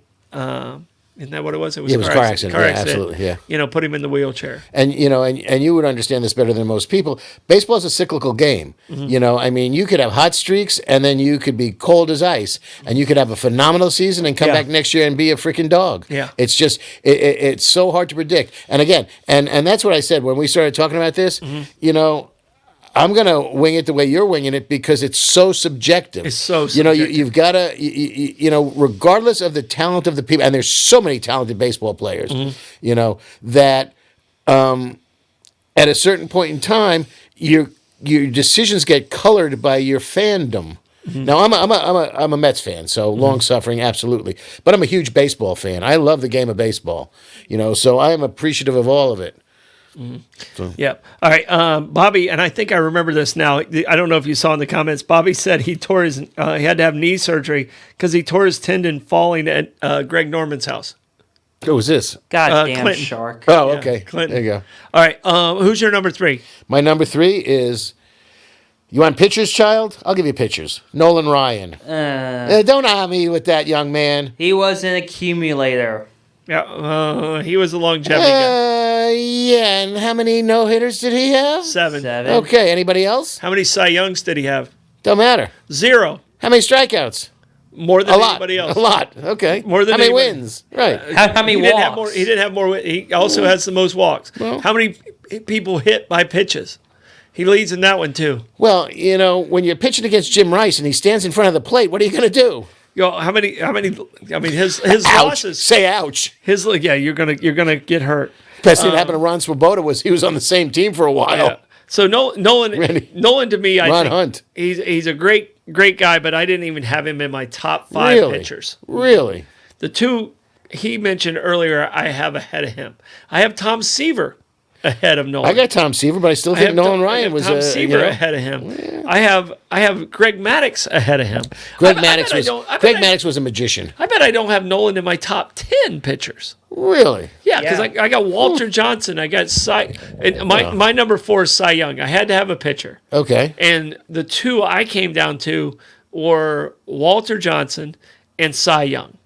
[SPEAKER 2] Isn't that what it was? It was
[SPEAKER 3] a car accident. Absolutely. Yeah.
[SPEAKER 2] Put him in the wheelchair.
[SPEAKER 3] And and you would understand this better than most people. Baseball is a cyclical game. Mm-hmm. You could have hot streaks and then you could be cold as ice, and you could have a phenomenal season and come back next year and be a freaking dog.
[SPEAKER 2] Yeah.
[SPEAKER 3] It's just it's so hard to predict. And again, and that's what I said when we started talking about this. Mm-hmm. I'm going to wing it the way you're winging it because it's so subjective.
[SPEAKER 2] It's so subjective.
[SPEAKER 3] You've got to, regardless of the talent of the people, and there's so many talented baseball players, that at a certain point in time, your decisions get colored by your fandom. Mm-hmm. Now, I'm a Mets fan, so long suffering, absolutely. But I'm a huge baseball fan. I love the game of baseball, so I am appreciative of all of it.
[SPEAKER 2] Mm-hmm. So. Yeah. All right, Bobby, and I think I remember this now. I don't know if you saw in the comments. Bobby said he tore his. He had to have knee surgery because he tore his tendon falling at Greg Norman's house.
[SPEAKER 3] Who was this?
[SPEAKER 1] Goddamn
[SPEAKER 2] Clinton.
[SPEAKER 1] shark.
[SPEAKER 3] Oh, okay.
[SPEAKER 2] Clinton.
[SPEAKER 3] There you go.
[SPEAKER 2] All right. Who's your number 3?
[SPEAKER 3] My number 3 is. You want pitchers, child? I'll give you pitchers. Nolan Ryan. Don't eye me with that, young man.
[SPEAKER 1] He was an accumulator.
[SPEAKER 2] Yeah, he was a longevity guy.
[SPEAKER 3] Yeah, and how many no-hitters did he have?
[SPEAKER 2] 7.
[SPEAKER 3] Okay, anybody else?
[SPEAKER 2] How many Cy Youngs did he have?
[SPEAKER 3] Don't matter.
[SPEAKER 2] 0.
[SPEAKER 3] How many strikeouts?
[SPEAKER 2] more than anybody else.
[SPEAKER 3] A lot. Okay.
[SPEAKER 2] More than
[SPEAKER 3] how many
[SPEAKER 2] anybody.
[SPEAKER 3] wins? Right.
[SPEAKER 1] How many
[SPEAKER 2] He didn't have
[SPEAKER 1] walks?
[SPEAKER 2] more. He didn't have more. He also has the most walks.
[SPEAKER 3] Well.
[SPEAKER 2] How many people hit by pitches? He leads in that one too.
[SPEAKER 3] Well, when you're pitching against Jim Rice and he stands in front of the plate, what are you going to do?
[SPEAKER 2] How many? I mean, his
[SPEAKER 3] Ouch.
[SPEAKER 2] losses.
[SPEAKER 3] Say ouch.
[SPEAKER 2] You're gonna get hurt.
[SPEAKER 3] Best thing that happened to Ron Swoboda was he was on the same team for a while.
[SPEAKER 2] Yeah. So Nolan to me, I
[SPEAKER 3] Ron
[SPEAKER 2] think
[SPEAKER 3] Hunt.
[SPEAKER 2] he's a great guy, but I didn't even have him in my top 5
[SPEAKER 3] Really?
[SPEAKER 2] pitchers.
[SPEAKER 3] Really?
[SPEAKER 2] The two he mentioned earlier, I have ahead of him. I have Tom Seaver ahead of Nolan.
[SPEAKER 3] I got Tom Seaver, but I still think Nolan Ryan was
[SPEAKER 2] Tom Seaver ahead of him. Yeah. I have Greg Maddux ahead of him.
[SPEAKER 3] Greg Maddux was a magician.
[SPEAKER 2] I bet I don't have Nolan in my top 10 pitchers.
[SPEAKER 3] Really?
[SPEAKER 2] Yeah, because I got Walter Johnson. I got my number 4 is Cy Young. I had to have a pitcher.
[SPEAKER 3] Okay.
[SPEAKER 2] And the two I came down to were Walter Johnson and Cy Young.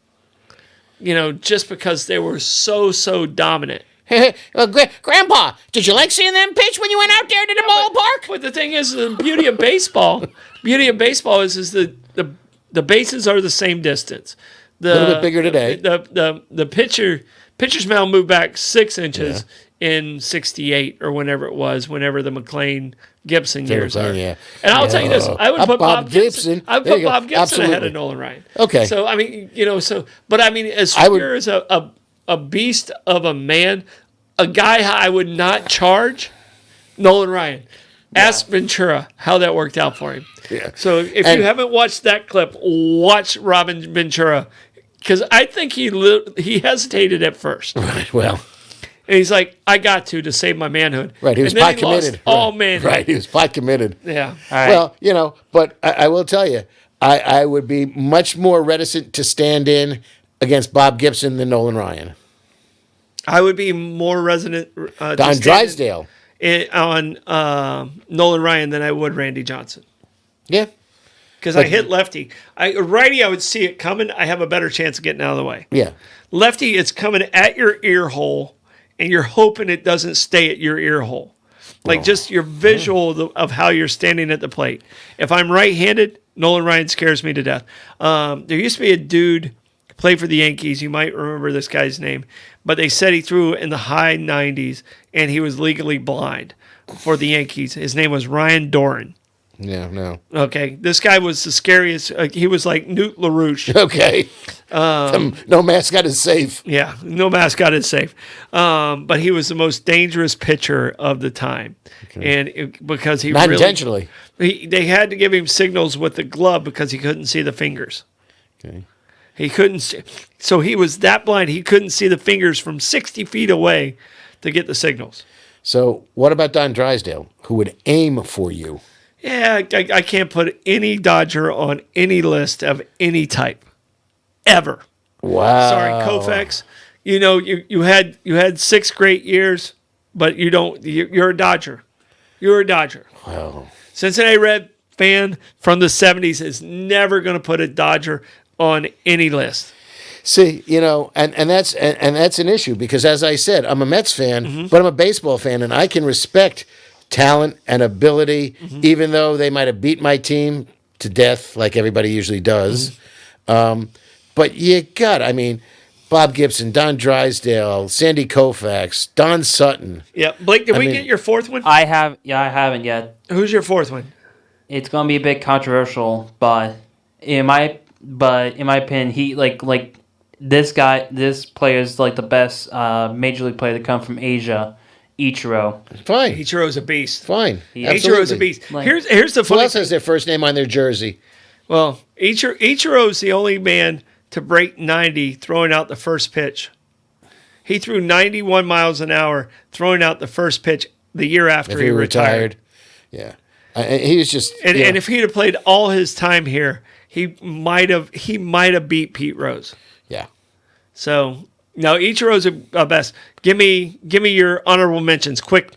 [SPEAKER 2] Just because they were so dominant.
[SPEAKER 3] Grandpa, did you like seeing them pitch when you went out there to the ballpark?
[SPEAKER 2] But the thing is, the beauty of baseball is the bases are the same distance.
[SPEAKER 3] A little bit bigger today.
[SPEAKER 2] The pitcher's mound moved back 6 inches in '68 or whenever the McLean Gibson years are.
[SPEAKER 3] Yeah.
[SPEAKER 2] And I'll tell you this: I would put Bob Gibson. I would put Bob Gibson
[SPEAKER 3] Absolutely.
[SPEAKER 2] ahead of Nolan Ryan.
[SPEAKER 3] Okay.
[SPEAKER 2] So I mean, but I mean, as pure as a beast of a man, a guy I would not charge, Nolan Ryan. Ask Ventura how that worked out for him.
[SPEAKER 3] Yeah.
[SPEAKER 2] So if you haven't watched that clip, watch Robin Ventura, because I think he hesitated at first.
[SPEAKER 3] Right. Well.
[SPEAKER 2] And he's like, I got to save my manhood.
[SPEAKER 3] Right. He was
[SPEAKER 2] and then
[SPEAKER 3] pot committed.
[SPEAKER 2] Lost all manhood.
[SPEAKER 3] Right. He was pot committed.
[SPEAKER 2] Yeah.
[SPEAKER 3] Well, but I will tell you, I would be much more reticent to stand in against Bob Gibson than Nolan Ryan.
[SPEAKER 2] I would be more resident
[SPEAKER 3] Don Drysdale
[SPEAKER 2] on Nolan Ryan than I would Randy Johnson.
[SPEAKER 3] Yeah.
[SPEAKER 2] Because I hit lefty. Righty, I would see it coming. I have a better chance of getting out of the way.
[SPEAKER 3] Yeah.
[SPEAKER 2] Lefty, it's coming at your ear hole, and you're hoping it doesn't stay at your ear hole. Like just your visual of how you're standing at the plate. If I'm right-handed, Nolan Ryan scares me to death. There used to be a dude played for the Yankees. You might remember this guy's name. But they said he threw in the high 90s, and he was legally blind for the Yankees. His name was Ryan Doran.
[SPEAKER 3] Yeah, no.
[SPEAKER 2] Okay, this guy was the scariest. He was like Newt LaRouche.
[SPEAKER 3] Okay. No mascot is safe.
[SPEAKER 2] Yeah, no mascot is safe. But he was the most dangerous pitcher of the time. Okay. And because he
[SPEAKER 3] Not intentionally.
[SPEAKER 2] They had to give him signals with the glove because he couldn't see the fingers.
[SPEAKER 3] Okay.
[SPEAKER 2] He couldn't see. So he was that blind, he couldn't see the fingers from 60 feet away to get the signals.
[SPEAKER 3] So what about Don Drysdale, who would aim for you?
[SPEAKER 2] Yeah, I can't put any Dodger on any list of any type, ever.
[SPEAKER 3] Wow.
[SPEAKER 2] Sorry, Koufax. You had 6 great years, but you're a Dodger. You're a Dodger.
[SPEAKER 3] Wow.
[SPEAKER 2] Cincinnati Red fan from the 70s is never going to put a Dodger on any list.
[SPEAKER 3] See, and that's an issue because, as I said, I'm a Mets fan, but I'm a baseball fan, and I can respect talent and ability, even though they might have beat my team to death, like everybody usually does. But Bob Gibson, Don Drysdale, Sandy Koufax, Don Sutton.
[SPEAKER 2] Yeah, Blake, did we get your 4th one?
[SPEAKER 1] I haven't yet.
[SPEAKER 2] Who's your 4th one?
[SPEAKER 1] It's gonna be a bit controversial, but in my opinion, he this player is like the best major league player to come from Asia. Ichiro.
[SPEAKER 3] Fine.
[SPEAKER 2] Ichiro's a beast.
[SPEAKER 3] Fine.
[SPEAKER 2] Ichiro's a beast. Here's the funny
[SPEAKER 3] Who else has their first name on their jersey?
[SPEAKER 2] Well, Ichiro's the only man to break 90 throwing out the first pitch. He threw 91 miles an hour throwing out the first pitch the year after he retired.
[SPEAKER 3] Yeah. He was just
[SPEAKER 2] and if he'd have played all his time here, he might have beat Pete Rose.
[SPEAKER 3] Yeah.
[SPEAKER 2] So no, Ichiro's a best. Give me your honorable mentions. Quick.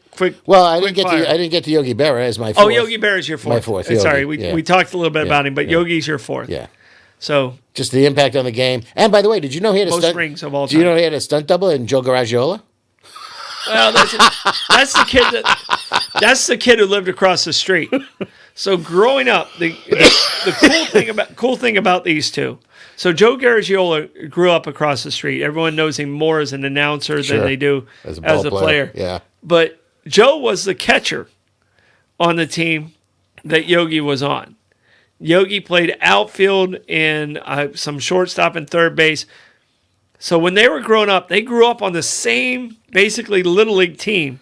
[SPEAKER 3] Well, I didn't get to Yogi Berra as my 4th.
[SPEAKER 2] Oh, Yogi Berra's your 4th.
[SPEAKER 3] My 4th. Yogi.
[SPEAKER 2] Sorry, we talked a little bit about him, but Yogi's your 4th.
[SPEAKER 3] Yeah.
[SPEAKER 2] So
[SPEAKER 3] just the impact on the game. And by the way, did you know he had a
[SPEAKER 2] most
[SPEAKER 3] stunt
[SPEAKER 2] rings of all time?
[SPEAKER 3] Do you know he had a stunt double in Joe Garagiola?
[SPEAKER 2] Well, that's the kid who lived across the street. So growing up, the cool thing about these two. So Joe Garagiola grew up across the street. Everyone knows him more as an announcer
[SPEAKER 3] Sure.
[SPEAKER 2] than they do
[SPEAKER 3] As a
[SPEAKER 2] as a
[SPEAKER 3] ball
[SPEAKER 2] player.
[SPEAKER 3] player, yeah.
[SPEAKER 2] But Joe was the catcher on the team that Yogi was on. Yogi played outfield and some shortstop and third base. So when they were growing up, they grew up on the same, basically, Little League team.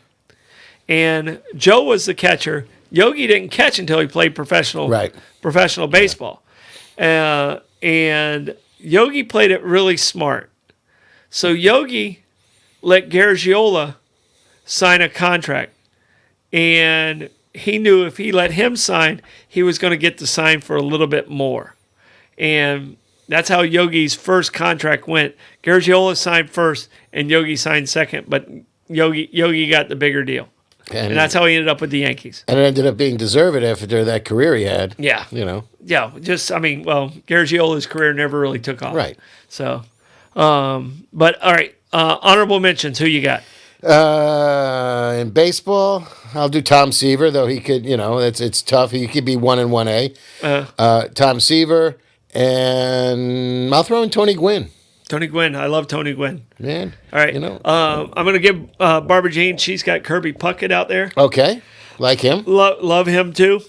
[SPEAKER 2] And Joe was the catcher. Yogi didn't catch until he played professional baseball. And Yogi played it really smart. So Yogi let Garagiola sign a contract. And he knew if he let him sign, he was going to get to sign for a little bit more. And that's how Yogi's first contract went. Garagiola signed first, and Yogi signed second, but Yogi got the bigger deal. And that's how he ended up with the Yankees.
[SPEAKER 3] And it ended up being deserved after that career he had.
[SPEAKER 2] Yeah. Yeah, Garagiola's career never really took off.
[SPEAKER 3] Right.
[SPEAKER 2] So, but all right, honorable mentions, who you got?
[SPEAKER 3] In baseball, I'll do Tom Seaver, though he could, it's tough. He could be 1 and 1A. Tom Seaver, and I'll throw in Tony Gwynn.
[SPEAKER 2] Tony Gwynn. I love Tony Gwynn.
[SPEAKER 3] Man.
[SPEAKER 2] All right. I'm going to give Barbara Jean, she's got Kirby Puckett out there.
[SPEAKER 3] Okay. Like him.
[SPEAKER 2] Love him too.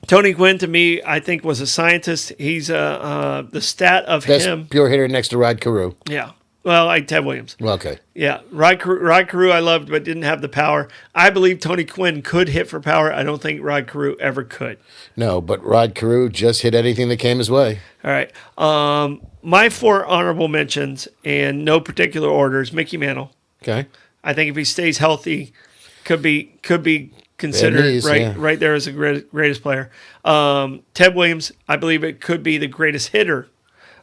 [SPEAKER 2] Tony Gwynn, to me, I think was a scientist. He's the stat of
[SPEAKER 3] Best
[SPEAKER 2] him.
[SPEAKER 3] pure hitter next to Rod Carew.
[SPEAKER 2] Yeah. Well, like Ted Williams.
[SPEAKER 3] Okay.
[SPEAKER 2] Yeah. Rod Carew I loved, but didn't have the power. I believe Tony Gwynn could hit for power. I don't think Rod Carew ever could.
[SPEAKER 3] No, but Rod Carew just hit anything that came his way.
[SPEAKER 2] All right. My 4 honorable mentions, in no particular order, is Mickey Mantle.
[SPEAKER 3] Okay.
[SPEAKER 2] I think if he stays healthy, could be considered right there as the greatest player. Ted Williams, I believe it could be the greatest hitter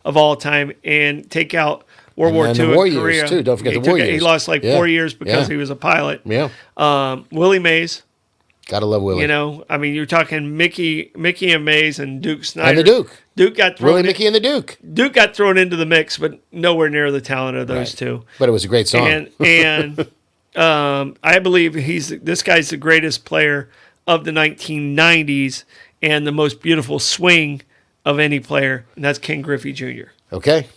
[SPEAKER 2] of all time, and take out World War II
[SPEAKER 3] the war
[SPEAKER 2] in Korea.
[SPEAKER 3] years, too. Don't forget the war years.
[SPEAKER 2] He lost 4 years because he was a pilot.
[SPEAKER 3] Yeah.
[SPEAKER 2] Willie Mays.
[SPEAKER 3] Gotta love Willie.
[SPEAKER 2] You're talking Mickey and Mays and Duke Snyder.
[SPEAKER 3] And the Duke.
[SPEAKER 2] Duke got thrown
[SPEAKER 3] Willie, Mickey, and the Duke.
[SPEAKER 2] Duke got thrown into the mix, but nowhere near the talent of those two.
[SPEAKER 3] But it was a great song.
[SPEAKER 2] And I believe this guy's the greatest player of the 1990s and the most beautiful swing of any player, and that's Ken Griffey Jr.
[SPEAKER 3] Okay.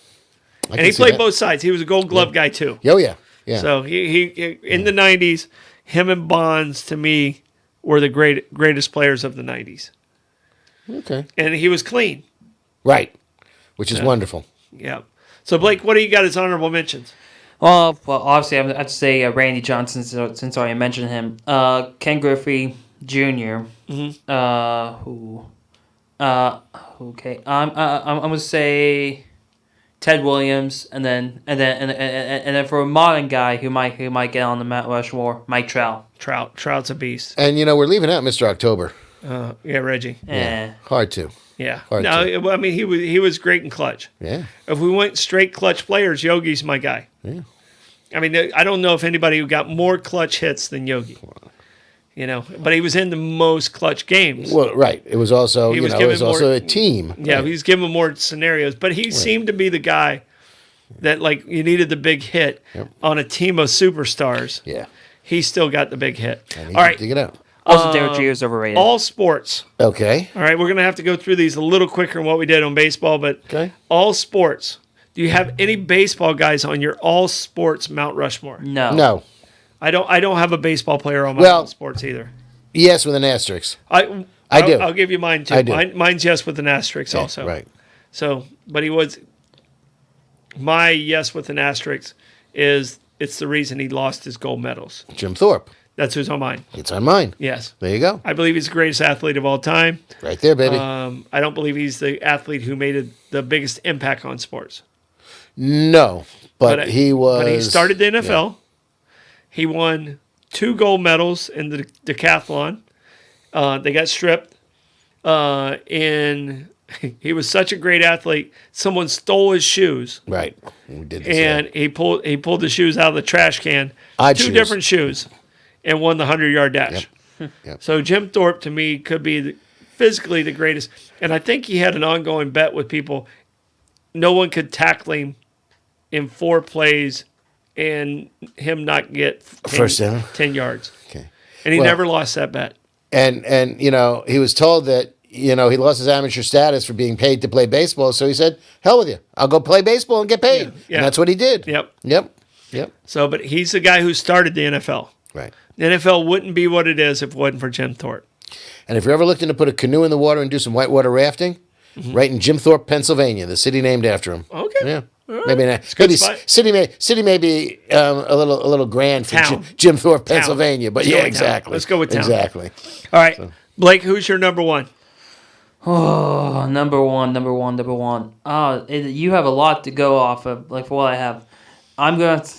[SPEAKER 2] And he played both sides. He was a Gold Glove guy too.
[SPEAKER 3] Oh yeah, yeah.
[SPEAKER 2] So he in the 90s, him and Bonds to me were the greatest players of the 90s.
[SPEAKER 3] Okay.
[SPEAKER 2] And he was clean.
[SPEAKER 3] Right, which is wonderful.
[SPEAKER 2] Yeah. So Blake, what do you got as honorable mentions?
[SPEAKER 1] Well, obviously, I'd say Randy Johnson, since I already mentioned him. Ken Griffey Jr. Mm-hmm. Okay. I'm gonna say Ted Williams, and then for a modern guy who might get on the Mount Rushmore, Mike Trout.
[SPEAKER 2] Trout's a beast.
[SPEAKER 3] And we're leaving out Mr. October.
[SPEAKER 2] Yeah, Reggie.
[SPEAKER 1] Yeah.
[SPEAKER 3] Hard to.
[SPEAKER 2] Yeah. He was great in clutch.
[SPEAKER 3] Yeah.
[SPEAKER 2] If we went straight clutch players, Yogi's my guy.
[SPEAKER 3] Yeah.
[SPEAKER 2] I don't know if anybody who got more clutch hits than Yogi. But he was in the most clutch games.
[SPEAKER 3] Well, right. It was also, it was also a team.
[SPEAKER 2] Yeah,
[SPEAKER 3] right.
[SPEAKER 2] he was given more scenarios, but he seemed to be the guy that you needed the big hit on a team of superstars.
[SPEAKER 3] Yeah.
[SPEAKER 2] He still got the big hit.
[SPEAKER 3] And
[SPEAKER 2] All right.
[SPEAKER 3] Dig it out.
[SPEAKER 1] Also, Derek Jeter is overrated.
[SPEAKER 2] All sports.
[SPEAKER 3] Okay.
[SPEAKER 2] All right, we're going to have to go through these a little quicker than what we did on baseball, but all sports. Do you have any baseball guys on your all sports Mount Rushmore?
[SPEAKER 3] No.
[SPEAKER 2] I don't have a baseball player on my all sports either.
[SPEAKER 3] Yes, with an asterisk.
[SPEAKER 2] I
[SPEAKER 3] do.
[SPEAKER 2] I'll give you mine too.
[SPEAKER 3] I do.
[SPEAKER 2] Mine's yes with an asterisk also.
[SPEAKER 3] Right.
[SPEAKER 2] So, but he was my yes with an asterisk is it's the reason he lost his gold medals.
[SPEAKER 3] Jim Thorpe.
[SPEAKER 2] That's who's on mine.
[SPEAKER 3] It's on mine.
[SPEAKER 2] Yes.
[SPEAKER 3] There you go.
[SPEAKER 2] I believe he's the greatest athlete of all time.
[SPEAKER 3] Right there, baby.
[SPEAKER 2] I don't believe he's the athlete who made the biggest impact on sports.
[SPEAKER 3] No, but he was.
[SPEAKER 2] But he started the NFL. Yeah. He won 2 gold medals in the decathlon. They got stripped. And he was such a great athlete. Someone stole his shoes.
[SPEAKER 3] Right. We did
[SPEAKER 2] and he pulled the shoes out of the trash can. Different shoes. And won the 100-yard dash.
[SPEAKER 3] Yep.
[SPEAKER 2] So Jim Thorpe, to me, could be physically the greatest. And I think he had an ongoing bet with people. No one could tackle him in 4 plays and him not get 10
[SPEAKER 3] first down.
[SPEAKER 2] 10 yards.
[SPEAKER 3] Okay.
[SPEAKER 2] And he never lost that bet.
[SPEAKER 3] and he was told that he lost his amateur status for being paid to play baseball. So he said, "Hell with you, I'll go play baseball and get paid."
[SPEAKER 2] Yeah.
[SPEAKER 3] And that's what he did.
[SPEAKER 2] Yep.
[SPEAKER 3] Yep.
[SPEAKER 2] So, but he's the guy who started the NFL.
[SPEAKER 3] Right.
[SPEAKER 2] The NFL wouldn't be what it is if it wasn't for Jim Thorpe.
[SPEAKER 3] And if you're ever looking to put a canoe in the water and do some whitewater rafting, right in Jim Thorpe, Pennsylvania, the city named after him.
[SPEAKER 2] Okay.
[SPEAKER 3] Yeah.
[SPEAKER 2] Right.
[SPEAKER 3] Maybe not.
[SPEAKER 2] Good
[SPEAKER 3] Maybe
[SPEAKER 2] spot.
[SPEAKER 3] city may be a little grand for
[SPEAKER 2] Town.
[SPEAKER 3] Jim Thorpe,
[SPEAKER 2] Town.
[SPEAKER 3] Pennsylvania, but
[SPEAKER 2] Let's go
[SPEAKER 3] yeah,
[SPEAKER 2] with town.
[SPEAKER 3] exactly.
[SPEAKER 2] Let's go with town.
[SPEAKER 3] Exactly.
[SPEAKER 2] All right. Blake, who's your number one?
[SPEAKER 1] Oh, number one. You have a lot to go off of, like, for what I have. I'm going to...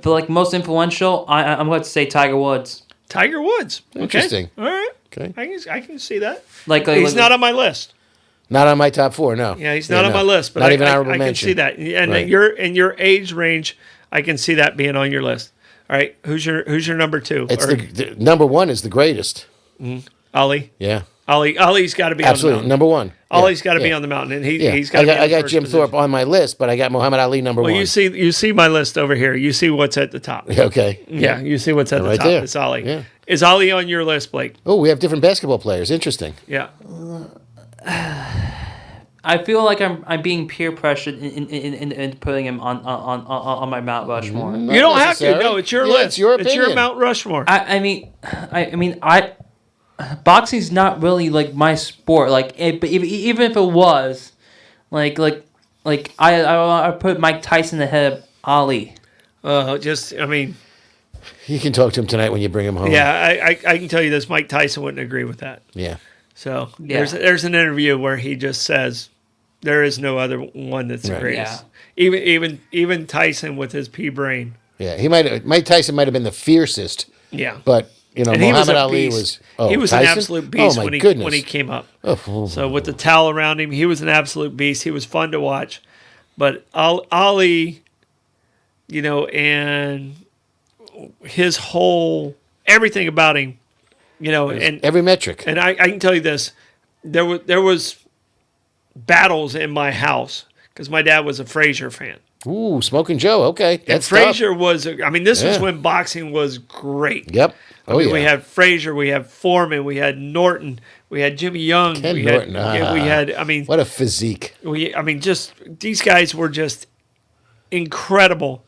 [SPEAKER 1] For like, most influential, I'm going to say Tiger Woods.
[SPEAKER 2] Tiger Woods. Okay.
[SPEAKER 3] Interesting.
[SPEAKER 2] All right.
[SPEAKER 3] Okay.
[SPEAKER 2] I can see that.
[SPEAKER 1] He's
[SPEAKER 2] He's not on my list.
[SPEAKER 3] Not on my top four, no.
[SPEAKER 2] Yeah, he's not on my list, but
[SPEAKER 3] not even honorable
[SPEAKER 2] I can
[SPEAKER 3] mention.
[SPEAKER 2] see that. And
[SPEAKER 3] Right.
[SPEAKER 2] in your age range, I can see that being on your list. All right, who's your number two?
[SPEAKER 3] It's the number one is the greatest.
[SPEAKER 2] Ollie.
[SPEAKER 3] Yeah.
[SPEAKER 2] Ollie's got to be
[SPEAKER 3] Absolutely.
[SPEAKER 2] on the mountain.
[SPEAKER 3] Number one.
[SPEAKER 2] Ollie's got to be
[SPEAKER 3] Yeah.
[SPEAKER 2] on the mountain, and
[SPEAKER 3] Yeah.
[SPEAKER 2] he's got.
[SPEAKER 3] I got Jim Thorpe on my list, but I got Muhammad Ali number
[SPEAKER 2] Well,
[SPEAKER 3] one.
[SPEAKER 2] you see my list over here. You see what's at the top.
[SPEAKER 3] Okay.
[SPEAKER 2] Yeah, you see what's at the
[SPEAKER 3] Right
[SPEAKER 2] top.
[SPEAKER 3] there.
[SPEAKER 2] It's Ollie.
[SPEAKER 3] Yeah.
[SPEAKER 2] Is Ollie on your list, Blake?
[SPEAKER 3] Oh, we have different basketball players. Interesting.
[SPEAKER 2] Yeah.
[SPEAKER 1] I feel like I'm being peer pressured in putting him on my Mount Rushmore.
[SPEAKER 2] You don't have to.
[SPEAKER 3] necessary.
[SPEAKER 2] No, it's your
[SPEAKER 3] Yeah,
[SPEAKER 2] list.
[SPEAKER 3] it's your
[SPEAKER 2] It's your
[SPEAKER 3] opinion.
[SPEAKER 2] Mount Rushmore.
[SPEAKER 1] Boxing's not really like my sport. Like, but even if it was, I put Mike Tyson ahead of Ali.
[SPEAKER 3] You can talk to him tonight when you bring him home.
[SPEAKER 2] Yeah, I can tell you this. Mike Tyson wouldn't agree with that.
[SPEAKER 3] Yeah.
[SPEAKER 2] So
[SPEAKER 1] Yeah.
[SPEAKER 2] there's an interview where he just says there is no other one that's the
[SPEAKER 3] Right.
[SPEAKER 2] greatest. Even Tyson with his pea brain.
[SPEAKER 3] Yeah. Mike Tyson might have been the fiercest,
[SPEAKER 2] Yeah.
[SPEAKER 3] but
[SPEAKER 2] And he was
[SPEAKER 3] Muhammad
[SPEAKER 2] a
[SPEAKER 3] Ali
[SPEAKER 2] beast.
[SPEAKER 3] was.
[SPEAKER 2] He was
[SPEAKER 3] Tyson?
[SPEAKER 2] an absolute beast
[SPEAKER 3] Oh, my
[SPEAKER 2] when
[SPEAKER 3] goodness.
[SPEAKER 2] he came up.
[SPEAKER 3] Oh,
[SPEAKER 2] So with the towel around him, he was an absolute beast. He was fun to watch. But Ali, and his whole everything about him, and
[SPEAKER 3] every metric.
[SPEAKER 2] and I can tell you this, there was battles in my house because my dad was a Frazier fan.
[SPEAKER 3] Ooh, Smoking Joe. Okay.
[SPEAKER 2] And
[SPEAKER 3] That's
[SPEAKER 2] Frazier was, this was
[SPEAKER 3] Yeah.
[SPEAKER 2] when boxing was great.
[SPEAKER 3] tough. Yep. Oh, yeah.
[SPEAKER 2] We had Frazier, we had Foreman, we had Norton, we had Jimmy Young.
[SPEAKER 3] Ken
[SPEAKER 2] we
[SPEAKER 3] Norton.
[SPEAKER 2] Had, we had,
[SPEAKER 3] What a physique.
[SPEAKER 2] just these guys were just incredible.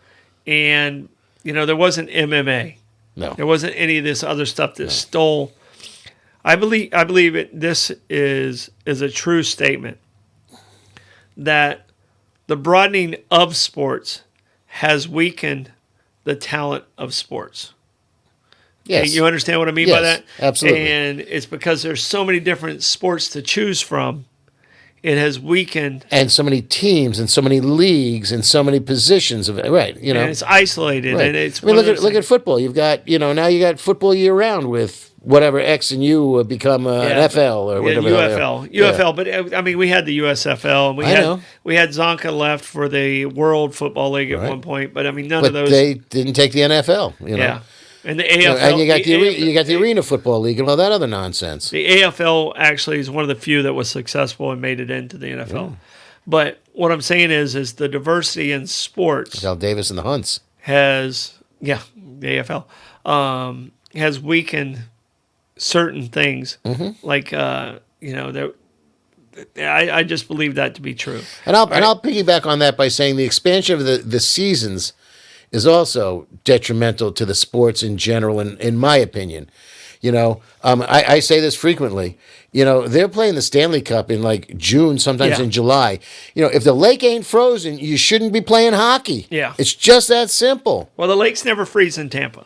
[SPEAKER 2] And, there wasn't MMA.
[SPEAKER 3] No.
[SPEAKER 2] There wasn't any of this other stuff that stole. I believe this is a true statement that the broadening of sports has weakened the talent of sports.
[SPEAKER 3] Yes.
[SPEAKER 2] Okay, you understand what I mean by
[SPEAKER 3] Yes,
[SPEAKER 2] that?
[SPEAKER 3] absolutely.
[SPEAKER 2] And it's because there's so many different sports to choose from. It has weakened.
[SPEAKER 3] And so many teams and so many leagues and so many positions of it. Right.
[SPEAKER 2] And it's isolated.
[SPEAKER 3] Right.
[SPEAKER 2] And it's
[SPEAKER 3] I mean,
[SPEAKER 2] one of
[SPEAKER 3] look
[SPEAKER 2] those
[SPEAKER 3] at football. You've got now you got football year round with whatever X and U become an FL or whatever.
[SPEAKER 2] UFL. But we had the USFL, and
[SPEAKER 3] I know.
[SPEAKER 2] we had Zonka left for the World Football League at
[SPEAKER 3] Right.
[SPEAKER 2] one point. But none
[SPEAKER 3] But
[SPEAKER 2] of those.
[SPEAKER 3] they didn't take the NFL.
[SPEAKER 2] Yeah, and the AFL.
[SPEAKER 3] And you got the Arena Football League and all that other nonsense.
[SPEAKER 2] The AFL actually is one of the few that was successful and made it into the NFL. But what I'm saying is the diversity in sports
[SPEAKER 3] Al Davis and the Hunts.
[SPEAKER 2] the AFL has weakened certain things. Like I just believe that to be true.
[SPEAKER 3] And I'll piggyback on that by saying the expansion of the seasons is also detrimental to the sports in general, in my opinion. I say this frequently. They're playing the Stanley Cup in like June, sometimes
[SPEAKER 2] Yeah.
[SPEAKER 3] in July. If the lake ain't frozen, you shouldn't be playing hockey.
[SPEAKER 2] Yeah.
[SPEAKER 3] It's just that simple.
[SPEAKER 2] Well, the lakes never freeze in Tampa.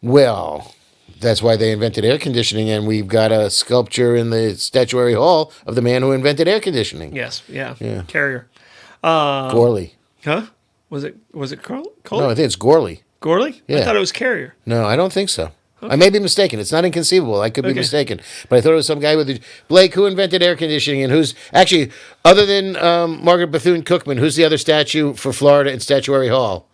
[SPEAKER 3] Well, that's why they invented air conditioning, and we've got a sculpture in the Statuary Hall of the man who invented air conditioning.
[SPEAKER 2] Yes, yeah.
[SPEAKER 3] Yeah.
[SPEAKER 2] Carrier.
[SPEAKER 3] Gorley.
[SPEAKER 2] Huh? Was it Cole?
[SPEAKER 3] No, I think it's Gorley.
[SPEAKER 2] Gorley? I
[SPEAKER 3] Yeah.
[SPEAKER 2] thought it was Carrier.
[SPEAKER 3] No, I don't think so. I may be mistaken. It's not inconceivable. I could be
[SPEAKER 2] Okay.
[SPEAKER 3] mistaken. But I thought it was some guy with Blake, who invented air conditioning, and who's actually, other than Margaret Bethune-Cookman, who's the other statue for Florida in Statuary Hall?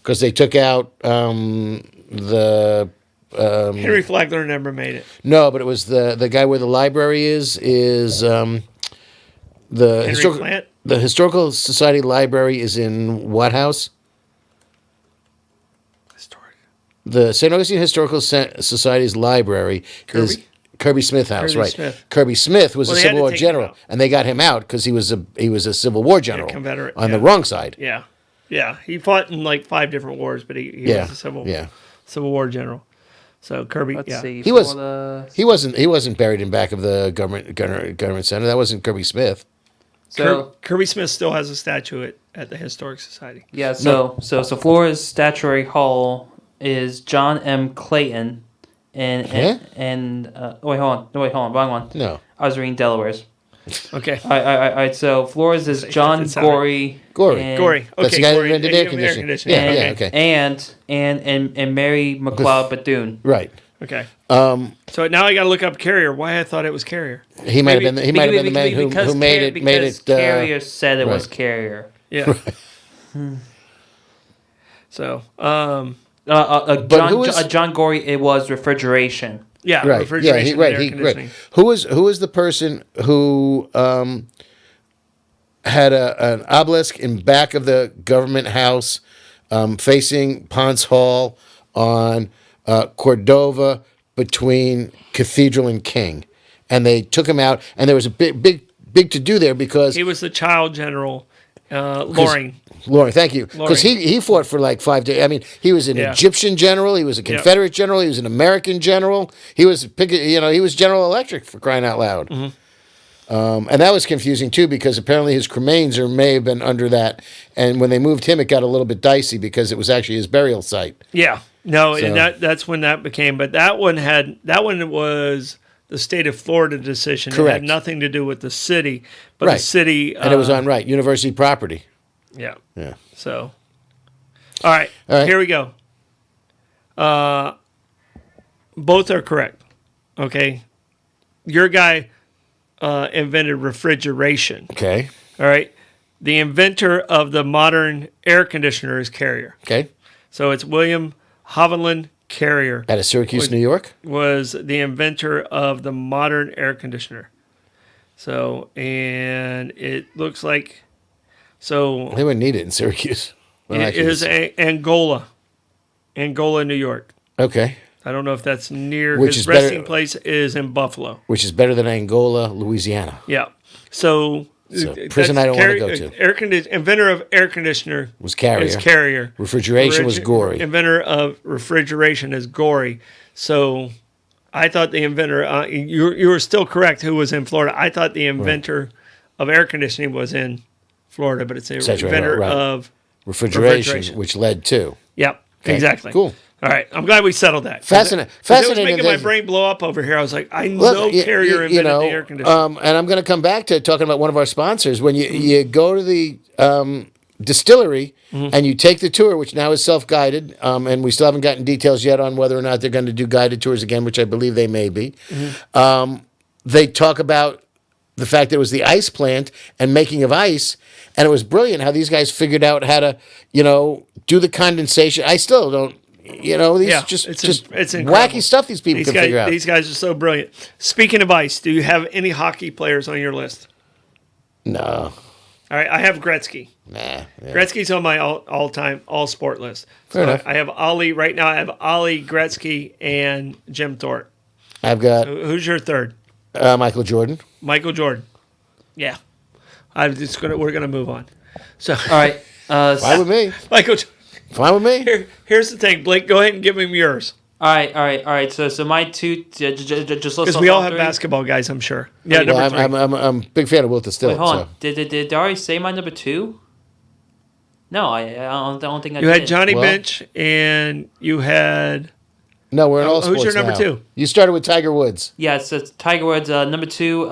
[SPEAKER 3] Because they took out the...
[SPEAKER 2] Henry Flagler never made it.
[SPEAKER 3] No, but it was the guy where the library is the
[SPEAKER 2] Henry Plant?
[SPEAKER 3] The Historical Society Library is in what house?
[SPEAKER 2] Historic.
[SPEAKER 3] the St. Augustine Historical Society's library is Kirby Smith House,
[SPEAKER 2] Kirby
[SPEAKER 3] right?
[SPEAKER 2] Smith.
[SPEAKER 3] Kirby Smith was a
[SPEAKER 2] they had
[SPEAKER 3] Civil
[SPEAKER 2] to
[SPEAKER 3] War
[SPEAKER 2] take him
[SPEAKER 3] general,
[SPEAKER 2] out.
[SPEAKER 3] and they got him out because he was a Civil War general,
[SPEAKER 2] Confederate,
[SPEAKER 3] on the
[SPEAKER 2] yeah.
[SPEAKER 3] wrong side.
[SPEAKER 2] Yeah. Yeah. He fought in like 5 different wars, but he
[SPEAKER 3] Yeah,
[SPEAKER 2] was a
[SPEAKER 3] yeah.
[SPEAKER 2] Civil War general. So Kirby,
[SPEAKER 1] Let's
[SPEAKER 2] yeah.
[SPEAKER 1] see.
[SPEAKER 3] He was-
[SPEAKER 1] Florida-
[SPEAKER 3] He wasn't buried in back of the government center. That wasn't Kirby Smith.
[SPEAKER 1] So
[SPEAKER 2] Kirby Smith still has a statue at the Historic Society.
[SPEAKER 1] yeah, so Florida's statuary hall is John M. Clayton, and wait, hold on, wrong one.
[SPEAKER 3] No.
[SPEAKER 1] I was reading Delaware's.
[SPEAKER 2] Okay.
[SPEAKER 1] All right. So Flores is John
[SPEAKER 2] It's sorry.
[SPEAKER 1] Gory.
[SPEAKER 3] Gory.
[SPEAKER 1] and-
[SPEAKER 2] Okay.
[SPEAKER 3] That's the guy that
[SPEAKER 2] Corey,
[SPEAKER 3] invented air conditioning.
[SPEAKER 1] And,
[SPEAKER 3] Yeah, okay.
[SPEAKER 1] and Mary McLeod Bethune.
[SPEAKER 3] Right.
[SPEAKER 2] Okay. So now I got to look up Carrier. Why I thought it was Carrier?
[SPEAKER 3] He might have been. He might have been the man who made it.
[SPEAKER 1] Because Carrier said it was
[SPEAKER 3] right.
[SPEAKER 1] Carrier.
[SPEAKER 2] Yeah. So,
[SPEAKER 1] John Gory, it was refrigeration.
[SPEAKER 2] yeah,
[SPEAKER 3] Right. Yeah.
[SPEAKER 2] refrigeration and air conditioning.
[SPEAKER 3] Who was the person who had an obelisk in back of the government house, facing Ponce Hall on Cordova between Cathedral and King, and they took him out, and there was a big to do there because
[SPEAKER 2] He was the child general, Loring.
[SPEAKER 3] Loring, thank you. Because he fought for like 5 days. I mean, he was an
[SPEAKER 2] Yeah.
[SPEAKER 3] Egyptian general. He was a Confederate general. He was an American general. He was, he was General Electric, for crying out loud. And that was confusing too, because apparently his cremains may have been under that. And when they moved him, it got a little bit dicey because it was actually his burial site.
[SPEAKER 2] Yeah. No,
[SPEAKER 3] So-
[SPEAKER 2] and that's when that became. But that one was the state of Florida decision. It
[SPEAKER 3] Correct.
[SPEAKER 2] had nothing to do with the city, but
[SPEAKER 3] Right.
[SPEAKER 2] the city,
[SPEAKER 3] And it was on university property.
[SPEAKER 2] Yeah.
[SPEAKER 3] Yeah.
[SPEAKER 2] So, all right, here we go. Both are correct. Okay, your guy invented refrigeration.
[SPEAKER 3] Okay.
[SPEAKER 2] All right, the inventor of the modern air conditioner is Carrier.
[SPEAKER 3] Okay.
[SPEAKER 2] So it's William Haviland Carrier
[SPEAKER 3] Out of Syracuse, New York.
[SPEAKER 2] was the inventor of the modern air conditioner. So, and it looks like, so
[SPEAKER 3] They wouldn't need it in Syracuse. Well,
[SPEAKER 2] it
[SPEAKER 3] actually,
[SPEAKER 2] is Angola, New York.
[SPEAKER 3] okay.
[SPEAKER 2] I don't know if that's near.
[SPEAKER 3] Which
[SPEAKER 2] his
[SPEAKER 3] is better-
[SPEAKER 2] resting place is in Buffalo.
[SPEAKER 3] Which is better than Angola, Louisiana.
[SPEAKER 2] Yeah. So,
[SPEAKER 3] prison I don't wanna go
[SPEAKER 2] to.
[SPEAKER 3] to.
[SPEAKER 2] Inventor of air conditioner
[SPEAKER 3] Was Carrier.
[SPEAKER 2] is Carrier.
[SPEAKER 3] Refrigeration was Gory.
[SPEAKER 2] Inventor of refrigeration is Gory. So, I thought the inventor. You were still correct. Who was in Florida? I thought the inventor of air conditioning was in Florida, but it's the
[SPEAKER 3] That's right,
[SPEAKER 2] inventor
[SPEAKER 3] right.
[SPEAKER 2] of
[SPEAKER 3] refrigeration, which led to.
[SPEAKER 2] Yep.
[SPEAKER 3] Okay,
[SPEAKER 2] Exactly.
[SPEAKER 3] cool.
[SPEAKER 2] All right. I'm glad we settled that.
[SPEAKER 3] Fascinating.
[SPEAKER 2] It was
[SPEAKER 3] Fascinating.
[SPEAKER 2] making my
[SPEAKER 3] that-
[SPEAKER 2] brain blow up over here. I was like, I
[SPEAKER 3] Look,
[SPEAKER 2] know Carrier invented the air conditioner.
[SPEAKER 3] and I'm going to come back to talking about one of our sponsors. When you go to the distillery and you take the tour, which now is self-guided, and we still haven't gotten details yet on whether or not they're going to do guided tours again, which I believe they may be. They talk about the fact that it was the ice plant and making of ice, and it was brilliant how these guys figured out how to, do the condensation. I still don't. These just
[SPEAKER 2] it's incredible.
[SPEAKER 3] wacky stuff these people can figure out.
[SPEAKER 2] These guys are so brilliant. Speaking of ice, do you have any hockey players on your list?
[SPEAKER 3] No.
[SPEAKER 2] All right, I have Gretzky.
[SPEAKER 3] Nah. Yeah.
[SPEAKER 2] Gretzky's on my all-time, all-sport list.
[SPEAKER 3] Fair enough.
[SPEAKER 2] I have Ollie, right now I have Ollie, Gretzky, and Jim Thorpe.
[SPEAKER 3] I've got
[SPEAKER 2] Who's your third?
[SPEAKER 3] Michael Jordan.
[SPEAKER 2] Michael Jordan. Yeah. We're gonna move on. So,
[SPEAKER 1] All right.
[SPEAKER 3] Fine with me.
[SPEAKER 2] Michael,
[SPEAKER 3] Fine with me.
[SPEAKER 2] here's the thing, Blake. Go ahead and give him yours.
[SPEAKER 1] All right. So my two, just let's
[SPEAKER 2] Because we all have basketball guys, I'm sure. Yeah,
[SPEAKER 3] Well,
[SPEAKER 2] number three.
[SPEAKER 3] I'm a big fan of Wilt Distilled.
[SPEAKER 1] Wait, hold
[SPEAKER 3] So.
[SPEAKER 1] on. Did I already say my number two? No, I don't think I
[SPEAKER 2] You
[SPEAKER 1] did.
[SPEAKER 2] had Johnny
[SPEAKER 3] Well-
[SPEAKER 2] Bench, and you had
[SPEAKER 3] No, we're in all
[SPEAKER 2] who's
[SPEAKER 3] sports
[SPEAKER 2] your number
[SPEAKER 3] now.
[SPEAKER 2] two?
[SPEAKER 3] You started with Tiger Woods.
[SPEAKER 1] Yeah, so it's Tiger Woods. Number two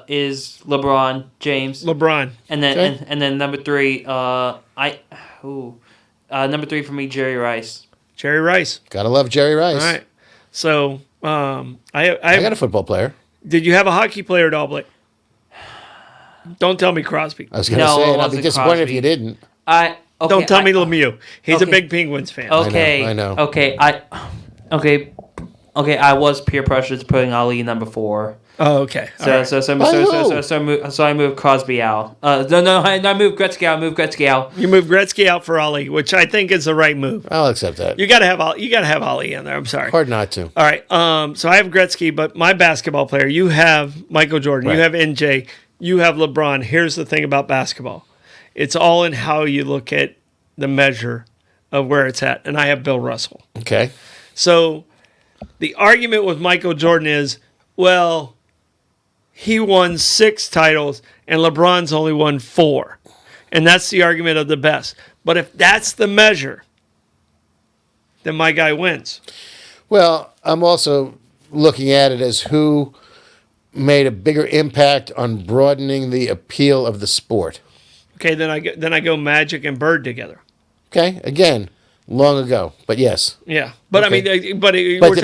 [SPEAKER 1] is LeBron James,
[SPEAKER 2] LeBron.
[SPEAKER 1] and then
[SPEAKER 3] Okay.
[SPEAKER 1] and then number three, number three for me, Jerry Rice.
[SPEAKER 2] Jerry Rice.
[SPEAKER 3] Gotta love Jerry Rice.
[SPEAKER 2] All right. So I
[SPEAKER 3] I got a football player.
[SPEAKER 2] did you have a hockey player, Blake? Don't tell me Crosby.
[SPEAKER 3] I was gonna
[SPEAKER 1] No,
[SPEAKER 3] say,
[SPEAKER 1] it
[SPEAKER 3] and I'd be
[SPEAKER 1] wasn't
[SPEAKER 3] disappointed if
[SPEAKER 1] Crosby.
[SPEAKER 3] you didn't.
[SPEAKER 2] Don't tell me Lemieux. He's a
[SPEAKER 1] okay.
[SPEAKER 2] big Penguins fan.
[SPEAKER 1] Okay,
[SPEAKER 3] I know.
[SPEAKER 1] Okay, okay, I was peer pressured to putting Ali number 4.
[SPEAKER 2] Oh, okay. All
[SPEAKER 1] So
[SPEAKER 2] right.
[SPEAKER 1] so I moved Crosby out. No, I moved Gretzky out.
[SPEAKER 2] You move Gretzky out for Ali, which I think is the right move.
[SPEAKER 3] I'll accept that.
[SPEAKER 2] You got to have Ali in there. I'm sorry.
[SPEAKER 3] Hard not to.
[SPEAKER 2] All right. So I have Gretzky, but my basketball player, you have Michael Jordan,
[SPEAKER 3] Right.
[SPEAKER 2] you have NJ, you have LeBron. Here's the thing about basketball. It's all in how you look at the measure of where it's at. And I have Bill Russell.
[SPEAKER 3] Okay.
[SPEAKER 2] So the argument with Michael Jordan is, well, he won 6 titles and LeBron's only won 4. And that's the argument of the best. But if that's the measure, then my guy wins.
[SPEAKER 3] Well, I'm also looking at it as who made a bigger impact on broadening the appeal of the sport.
[SPEAKER 2] Okay, then I go Magic and Bird together.
[SPEAKER 3] Okay, again, long ago, but yes.
[SPEAKER 2] Yeah, but
[SPEAKER 3] Okay.
[SPEAKER 2] I mean, but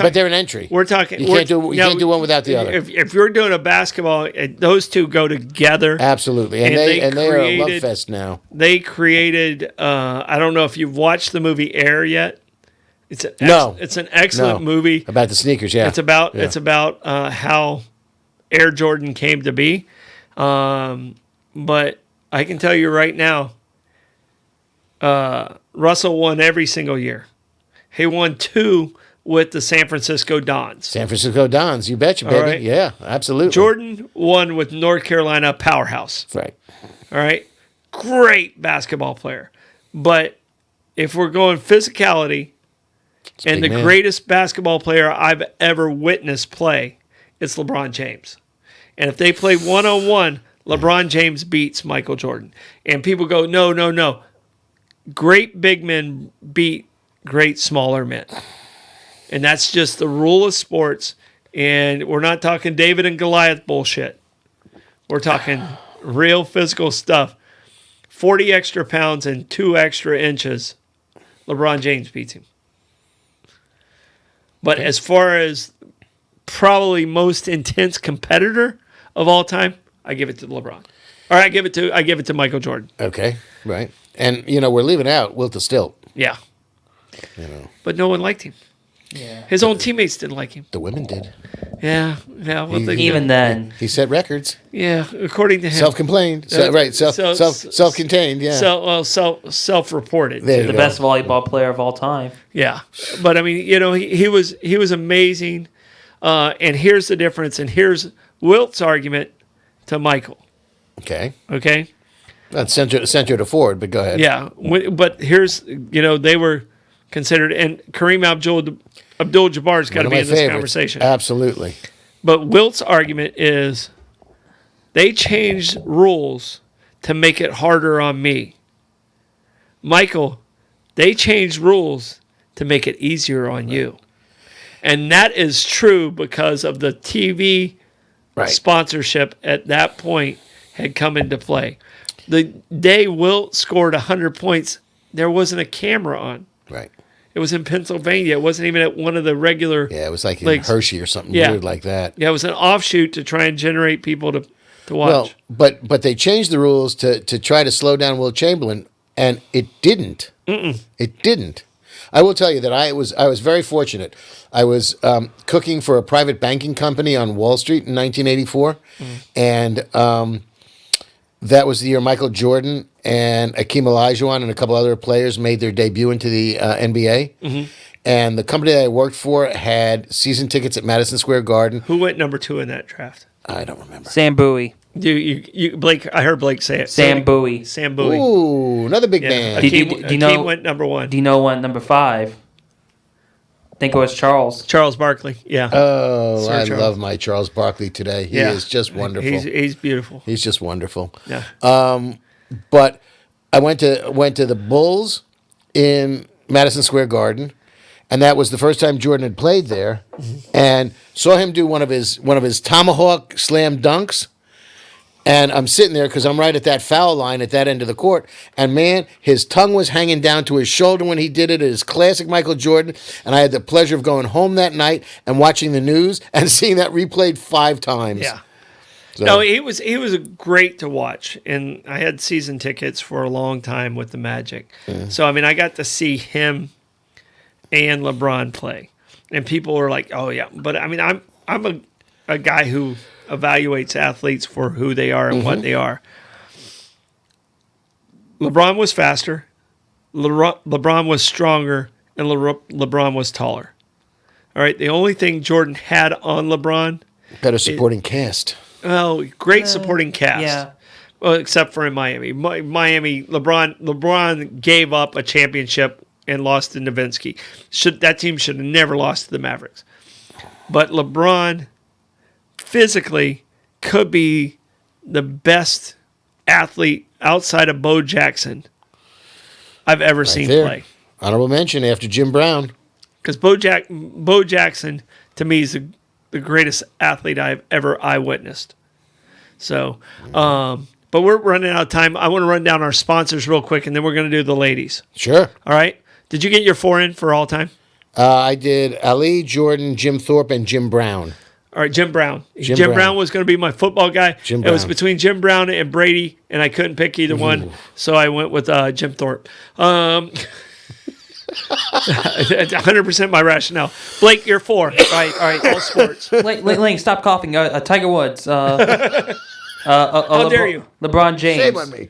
[SPEAKER 3] But they're an entry.
[SPEAKER 2] we're talking.
[SPEAKER 3] You can't do one without the other.
[SPEAKER 2] If you're doing a basketball, those two go together.
[SPEAKER 3] Absolutely, and they are a love fest now.
[SPEAKER 2] They created. I don't know if you've watched the movie Air yet. It's an excellent movie.
[SPEAKER 3] About the sneakers. Yeah,
[SPEAKER 2] It's about how Air Jordan came to be. But I can tell you right now, Russell won every single year. He won 2 with the San Francisco Dons.
[SPEAKER 3] San Francisco Dons. You betcha, baby.
[SPEAKER 2] right.
[SPEAKER 3] Yeah, absolutely.
[SPEAKER 2] Jordan won with North Carolina Powerhouse.
[SPEAKER 3] Right.
[SPEAKER 2] All right. Great basketball player. But if we're going physicality, and the
[SPEAKER 3] big man.
[SPEAKER 2] greatest basketball player I've ever witnessed play, it's LeBron James. And if they play one-on-one, LeBron James beats Michael Jordan. And people go, no. Great big men beat great smaller men. And that's just the rule of sports. And we're not talking David and Goliath bullshit. We're talking real physical stuff. 40 extra pounds and 2 extra inches, LeBron James beats him. But as far as probably most intense competitor of all time, I give it to LeBron. Or I give it to Michael Jordan.
[SPEAKER 3] Okay. Right. And we're leaving out Wilt the Stilt.
[SPEAKER 2] Yeah. But no one liked him.
[SPEAKER 1] Yeah.
[SPEAKER 2] His own teammates didn't like him.
[SPEAKER 3] The women did.
[SPEAKER 2] Yeah.
[SPEAKER 1] Even then.
[SPEAKER 3] He set records.
[SPEAKER 2] Yeah, according to him.
[SPEAKER 3] Self-complained. Self-contained. Yeah.
[SPEAKER 2] Self-reported.
[SPEAKER 3] There you
[SPEAKER 1] The
[SPEAKER 3] go.
[SPEAKER 1] best volleyball player of all time.
[SPEAKER 2] Yeah, but I mean, he was amazing. And here's the difference. And here's Wilt's argument to Michael.
[SPEAKER 3] Okay.
[SPEAKER 2] Okay.
[SPEAKER 3] That's center to forward, but go ahead.
[SPEAKER 2] Yeah, but here's they were considered, and Kareem Abdul-Jabbar's got to be in this conversation.
[SPEAKER 3] Absolutely.
[SPEAKER 2] But Wilt's argument is they changed rules to make it harder on me. Michael, they changed rules to make it easier on you. And that is true because of the TV sponsorship at that point had come into play. The day Wilt scored 100 points, there wasn't a camera on.
[SPEAKER 3] Right.
[SPEAKER 2] It was in Pennsylvania. It wasn't even at one of the regular.
[SPEAKER 3] Yeah, it was like in
[SPEAKER 2] leagues.
[SPEAKER 3] Hershey or something weird like that.
[SPEAKER 2] Yeah, it was an offshoot to try and generate people to watch.
[SPEAKER 3] Well, but they changed the rules to try to slow down Wilt Chamberlain, and it didn't. It didn't. I will tell you that I was very fortunate. I was cooking for a private banking company on Wall Street in 1984, and that was the year Michael Jordan and Akeem Olajuwon and a couple other players made their debut into the NBA. And the company that I worked for had season tickets at Madison Square Garden.
[SPEAKER 2] Who went number 2 in that draft?
[SPEAKER 3] I don't remember.
[SPEAKER 1] Sam Bowie.
[SPEAKER 2] You Blake? I heard Blake say it.
[SPEAKER 1] Sam Bowie.
[SPEAKER 2] Sam Bowie.
[SPEAKER 3] Ooh, another big man.
[SPEAKER 2] Akeem went number 1.
[SPEAKER 1] Do you know what number 5? I think it was Charles.
[SPEAKER 2] Charles Barkley. Yeah.
[SPEAKER 3] Oh,
[SPEAKER 2] Sir
[SPEAKER 3] I
[SPEAKER 2] Charles.
[SPEAKER 3] love my Charles Barkley today. He is just wonderful.
[SPEAKER 2] He's beautiful.
[SPEAKER 3] He's just wonderful.
[SPEAKER 2] Yeah.
[SPEAKER 3] But I went to the Bulls in Madison Square Garden, and that was the first time Jordan had played there, and saw him do one of his tomahawk slam dunks. And I'm sitting there because I'm right at that foul line at that end of the court. And, man, his tongue was hanging down to his shoulder when he did it. It is classic Michael Jordan. And I had the pleasure of going home that night and watching the news and seeing that replayed 5 times.
[SPEAKER 2] Yeah.
[SPEAKER 3] So,
[SPEAKER 2] No, he was great to watch. And I had season tickets for a long time with the Magic. So, I mean, I got to see him and LeBron play. and people are like, "Oh yeah," but I mean, I'm a guy who evaluates athletes for who they are and what they are. LeBron was faster, LeBron was stronger, and LeBron was taller. All right, the only thing Jordan had on LeBron,
[SPEAKER 3] better supporting cast.
[SPEAKER 2] well, great supporting cast.
[SPEAKER 1] Yeah.
[SPEAKER 2] Well, except for in Miami. Miami, LeBron gave up a championship and lost to Nowitzki. That team should have never lost to the Mavericks. But LeBron physically could be the best athlete outside of Bo Jackson I've ever seen
[SPEAKER 3] there.
[SPEAKER 2] play.
[SPEAKER 3] Honorable mention after Jim Brown.
[SPEAKER 2] Because Bo Jackson, to me, is the greatest athlete I've ever witnessed. So, but we're running out of time. I want to run down our sponsors real quick, and then we're going to do the ladies.
[SPEAKER 3] Sure.
[SPEAKER 2] All right? Did you get your 4 in for all time?
[SPEAKER 3] I did Ali, Jordan, Jim Thorpe, and Jim Brown.
[SPEAKER 2] All right, Jim Brown. Jim Brown was going to be my football guy.
[SPEAKER 3] Jim
[SPEAKER 2] It was
[SPEAKER 3] Brown.
[SPEAKER 2] between Jim Brown and Brady, and I couldn't pick either one, so I went with Jim Thorpe. 100% my rationale. Blake, you're 4.
[SPEAKER 1] All right.
[SPEAKER 2] All sports.
[SPEAKER 1] Link, stop coughing. Tiger Woods.
[SPEAKER 2] How dare you?
[SPEAKER 1] LeBron James.
[SPEAKER 3] Shame on me.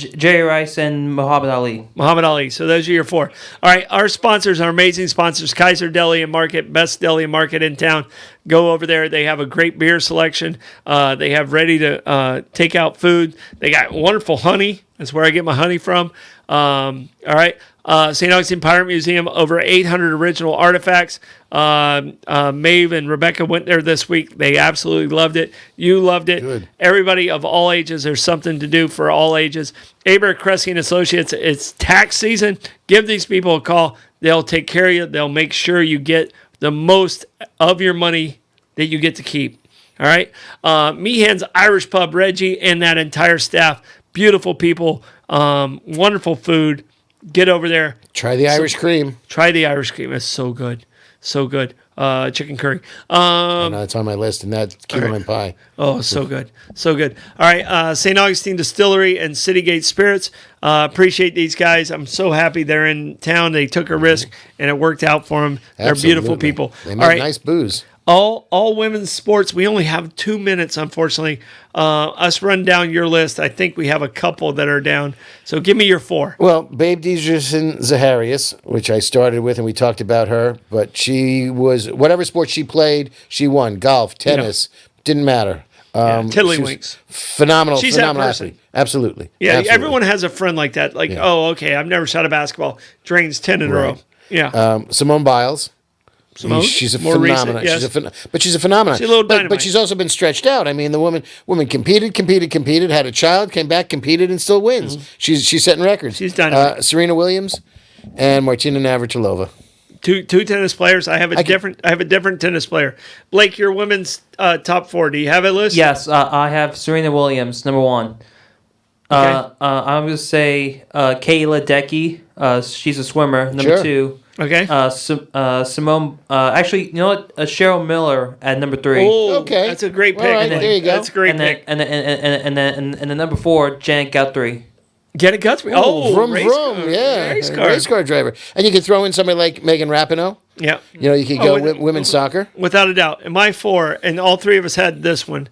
[SPEAKER 1] Jerry Rice and Muhammad Ali.
[SPEAKER 2] Muhammad Ali. So those are your 4. All right. Our sponsors, our amazing sponsors, Kaiser Deli and Market, best deli and market in town. Go over there. They have a great beer selection. They have ready to take out food. They got wonderful honey. That's where I get my honey from. All right. St. Augustine Pirate Museum, over 800 original artifacts. Maeve and Rebecca went there this week. They absolutely loved it. You loved it.
[SPEAKER 3] Good.
[SPEAKER 2] Everybody of all ages, there's something to do for all ages. Aber Cressy and Associates, it's tax season. Give these people a call. They'll take care of you. They'll make sure you get the most of your money that you get to keep. All right? Meehan's Irish Pub, Reggie, and that entire staff. Beautiful people. Wonderful food. Get over there.
[SPEAKER 3] Try the Irish cream.
[SPEAKER 2] Try the Irish cream. It's so good. So good. Chicken curry.
[SPEAKER 3] I know it's on my list, and that's key lime pie.
[SPEAKER 2] Oh, so good. So good. All right. St. Augustine Distillery and Citygate Spirits. Appreciate these guys. I'm so happy they're in town. They took a risk, and it worked out for them. They're beautiful
[SPEAKER 3] Absolutely.
[SPEAKER 2] people.
[SPEAKER 3] They
[SPEAKER 2] All
[SPEAKER 3] make
[SPEAKER 2] right.
[SPEAKER 3] nice booze.
[SPEAKER 2] All women's sports. We only have 2 minutes, unfortunately. Us run down your list. I think we have a couple that are down. So give me your 4.
[SPEAKER 3] Well, Babe Didrikson Zaharias, which I started with, and we talked about her, but she was, whatever sport she played, she won. Golf, tennis, didn't matter.
[SPEAKER 2] Tiddlywinks.
[SPEAKER 3] Phenomenal,
[SPEAKER 2] She's that
[SPEAKER 3] phenomenal
[SPEAKER 2] person.
[SPEAKER 3] athlete. Absolutely.
[SPEAKER 2] Yeah,
[SPEAKER 3] Absolutely.
[SPEAKER 2] everyone has a friend like that. Like, oh, okay, I've never shot a basketball. Drains 10 in a row. Yeah.
[SPEAKER 3] Simone Biles.
[SPEAKER 2] Simone?
[SPEAKER 3] She's a
[SPEAKER 2] More
[SPEAKER 3] phenomenon.
[SPEAKER 2] recent, yes.
[SPEAKER 3] But she's a phenomenon.
[SPEAKER 2] She's a little
[SPEAKER 3] but
[SPEAKER 2] dynamite.
[SPEAKER 3] she's also been stretched out. I mean, the woman competed, had a child, came back, competed, and still wins. She's setting records.
[SPEAKER 2] She's dynamite.
[SPEAKER 3] Serena Williams and Martina Navratilova.
[SPEAKER 2] Two tennis players. I have a different tennis player. Blake, your women's top 4. Do you have a list?
[SPEAKER 1] Yes, I have Serena Williams, number 1.
[SPEAKER 2] Okay.
[SPEAKER 1] I'm going to say Kayla Decky. She's a swimmer, number
[SPEAKER 3] Sure.
[SPEAKER 1] 2.
[SPEAKER 2] Okay.
[SPEAKER 1] Simone. Actually, you know what? Cheryl Miller at number 3.
[SPEAKER 2] Oh,
[SPEAKER 3] Okay.
[SPEAKER 2] That's a great pick.
[SPEAKER 3] All right, there you go.
[SPEAKER 2] That's a great
[SPEAKER 1] and then,
[SPEAKER 2] pick.
[SPEAKER 1] and then number 4, Janet Guthrie.
[SPEAKER 2] Janet Guthrie. Oh,
[SPEAKER 3] vroom,
[SPEAKER 2] race
[SPEAKER 3] vroom.
[SPEAKER 2] car.
[SPEAKER 3] Yeah.
[SPEAKER 2] Race car.
[SPEAKER 3] Driver. And you could throw in somebody like Megan Rapinoe.
[SPEAKER 2] Yeah.
[SPEAKER 3] You know, you could go
[SPEAKER 2] with-
[SPEAKER 3] women's soccer.
[SPEAKER 2] Without a doubt. And my 4, and all 3 of us had this one,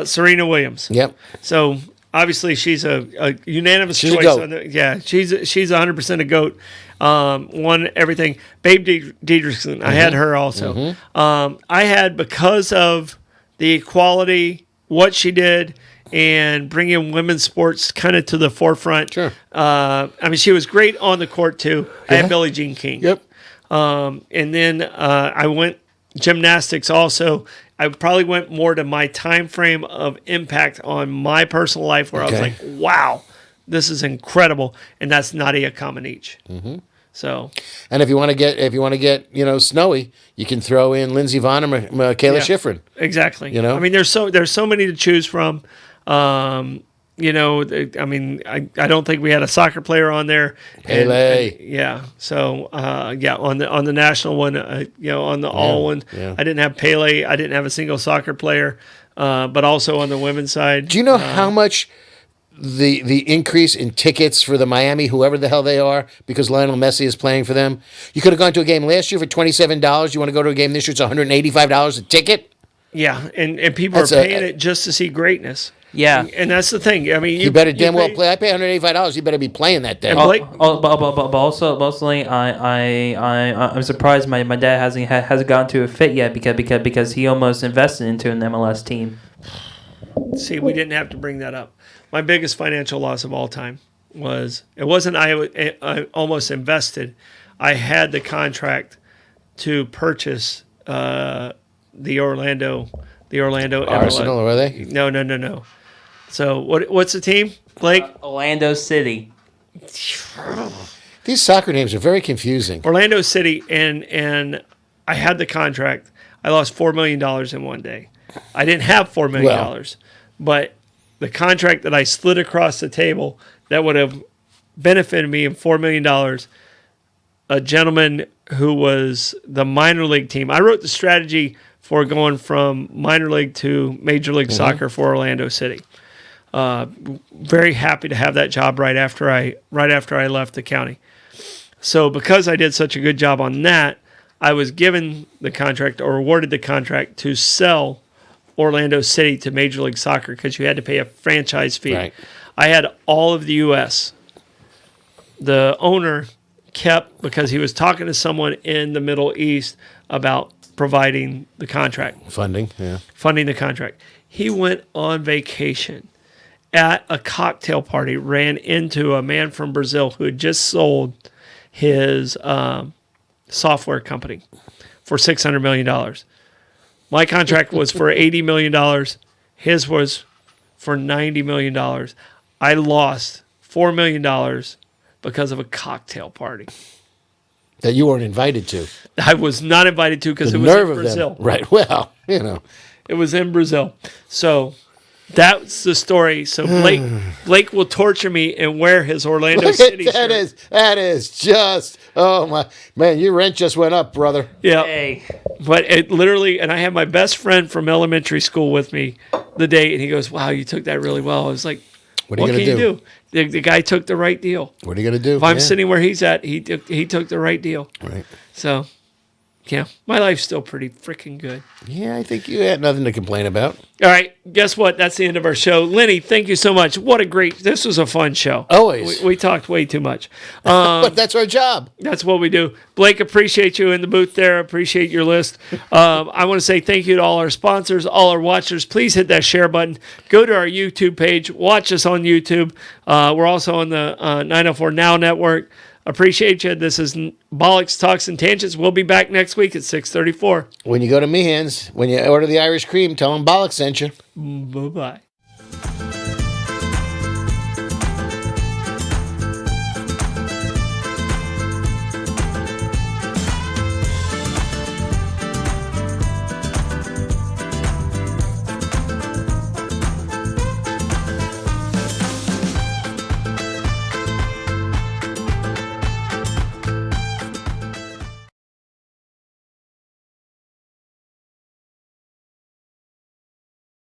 [SPEAKER 2] Serena Williams.
[SPEAKER 3] Yep.
[SPEAKER 2] So obviously she's a unanimous
[SPEAKER 3] She's a
[SPEAKER 2] choice.
[SPEAKER 3] goat.
[SPEAKER 2] She's 100% a goat. Won everything. Babe Didrikson, I had her also. I had, because of the equality, what she did, and bringing women's sports kind of to the forefront.
[SPEAKER 3] Sure.
[SPEAKER 2] I mean, she was great on the court too. I
[SPEAKER 3] Yeah.
[SPEAKER 2] had Billie Jean King.
[SPEAKER 3] Yep.
[SPEAKER 2] And then I went gymnastics also. I probably went more to my time frame of impact on my personal life, where I was
[SPEAKER 3] Okay.
[SPEAKER 2] like, wow, this is incredible. And that's Nadia Comaneci. So
[SPEAKER 3] And if you want to get, snowy, you can throw in Lindsey Vonn or Michaela
[SPEAKER 2] Yeah.
[SPEAKER 3] Schifrin.
[SPEAKER 2] exactly.
[SPEAKER 3] You know?
[SPEAKER 2] I mean, there's so many to choose from. I don't think we had a soccer player on there.
[SPEAKER 3] Pele.
[SPEAKER 2] Yeah. So, on the national one, on the all one,
[SPEAKER 3] yeah.
[SPEAKER 2] I didn't have Pele. I didn't have a single soccer player. But also on the women's side.
[SPEAKER 3] Do you know how much the increase in tickets for the Miami, whoever the hell they are, because Lionel Messi is playing for them. You could have gone to a game last year for $27. You want to go to a game this year? It's $185 a ticket.
[SPEAKER 2] Yeah, and people are paying it just to see greatness.
[SPEAKER 1] Yeah.
[SPEAKER 2] And that's the thing. I mean,
[SPEAKER 3] You better damn well play. I pay $185. You better be playing that day.
[SPEAKER 2] And Blake-
[SPEAKER 1] But also, mostly, I'm surprised my dad hasn't gotten to a fit yet because he almost invested into an MLS team.
[SPEAKER 2] See, we didn't have to bring that up. My biggest financial loss of all time wasn't I almost invested. I had the contract to purchase the Orlando
[SPEAKER 3] Arsenal,
[SPEAKER 2] MLS.
[SPEAKER 3] or are they?
[SPEAKER 2] No. So what's the team, Blake?
[SPEAKER 1] Orlando City.
[SPEAKER 3] These soccer names are very confusing.
[SPEAKER 2] Orlando City, and I had the contract. I lost $4 million in one day. I didn't have $4 million, but the contract that I slid across the table that would have benefited me in $4 million, a gentleman who was the minor league team. I wrote the strategy for going from minor league to major league soccer for Orlando City. Very happy to have that job right after I left the county. So because I did such a good job on that, I was given the contract or awarded the contract to sell Orlando City to Major League Soccer because you had to pay a franchise fee.
[SPEAKER 3] Right.
[SPEAKER 2] I had all of the U.S. The owner kept, because he was talking to someone in the Middle East about providing the contract.
[SPEAKER 3] Funding
[SPEAKER 2] Funding the contract. He went on vacation at a cocktail party, ran into a man from Brazil who had just sold his software company for $600 million. My contract was for $80 million. His was for $90 million. I lost $4 million because of a cocktail party
[SPEAKER 3] that you weren't invited to.
[SPEAKER 2] I was not invited to because
[SPEAKER 3] The
[SPEAKER 2] it was
[SPEAKER 3] nerve
[SPEAKER 2] in
[SPEAKER 3] of
[SPEAKER 2] Brazil.
[SPEAKER 3] them. Right. Well, you know.
[SPEAKER 2] It was in Brazil. So that's the story. So Blake will torture me and wear his Orlando City shirt.
[SPEAKER 3] That is just, oh my, man, your rent just went up, brother.
[SPEAKER 2] Yeah.
[SPEAKER 1] Hey.
[SPEAKER 2] But it literally, and I had my best friend from elementary school with me the day, and he goes, "Wow, you took that really well." I was like,
[SPEAKER 3] What
[SPEAKER 2] "What
[SPEAKER 3] are you
[SPEAKER 2] can
[SPEAKER 3] going
[SPEAKER 2] you
[SPEAKER 3] to
[SPEAKER 2] do?" The guy took the right deal.
[SPEAKER 3] What are you going to do?
[SPEAKER 2] If I'm sitting where he's at, he took the right deal.
[SPEAKER 3] Right.
[SPEAKER 2] So, yeah, my life's still pretty freaking good.
[SPEAKER 3] Yeah, I think you had nothing to complain about.
[SPEAKER 2] All right, guess what? That's the end of our show. Lenny, thank you so much. This was a fun show.
[SPEAKER 3] Always.
[SPEAKER 2] We talked way too much.
[SPEAKER 3] But that's our job.
[SPEAKER 2] That's what we do. Blake, appreciate you in the booth there. Appreciate your list. I want to say thank you to all our sponsors, all our watchers. Please hit that share button. Go to our YouTube page. Watch us on YouTube. We're also on the 904 Now Network. Appreciate you. This is Bollocks, Talks, and Tangents. We'll be back next week at 6:34.
[SPEAKER 3] When you go to Meehan's, when you order the Irish cream, tell them Bollock sent you.
[SPEAKER 2] Bye-bye.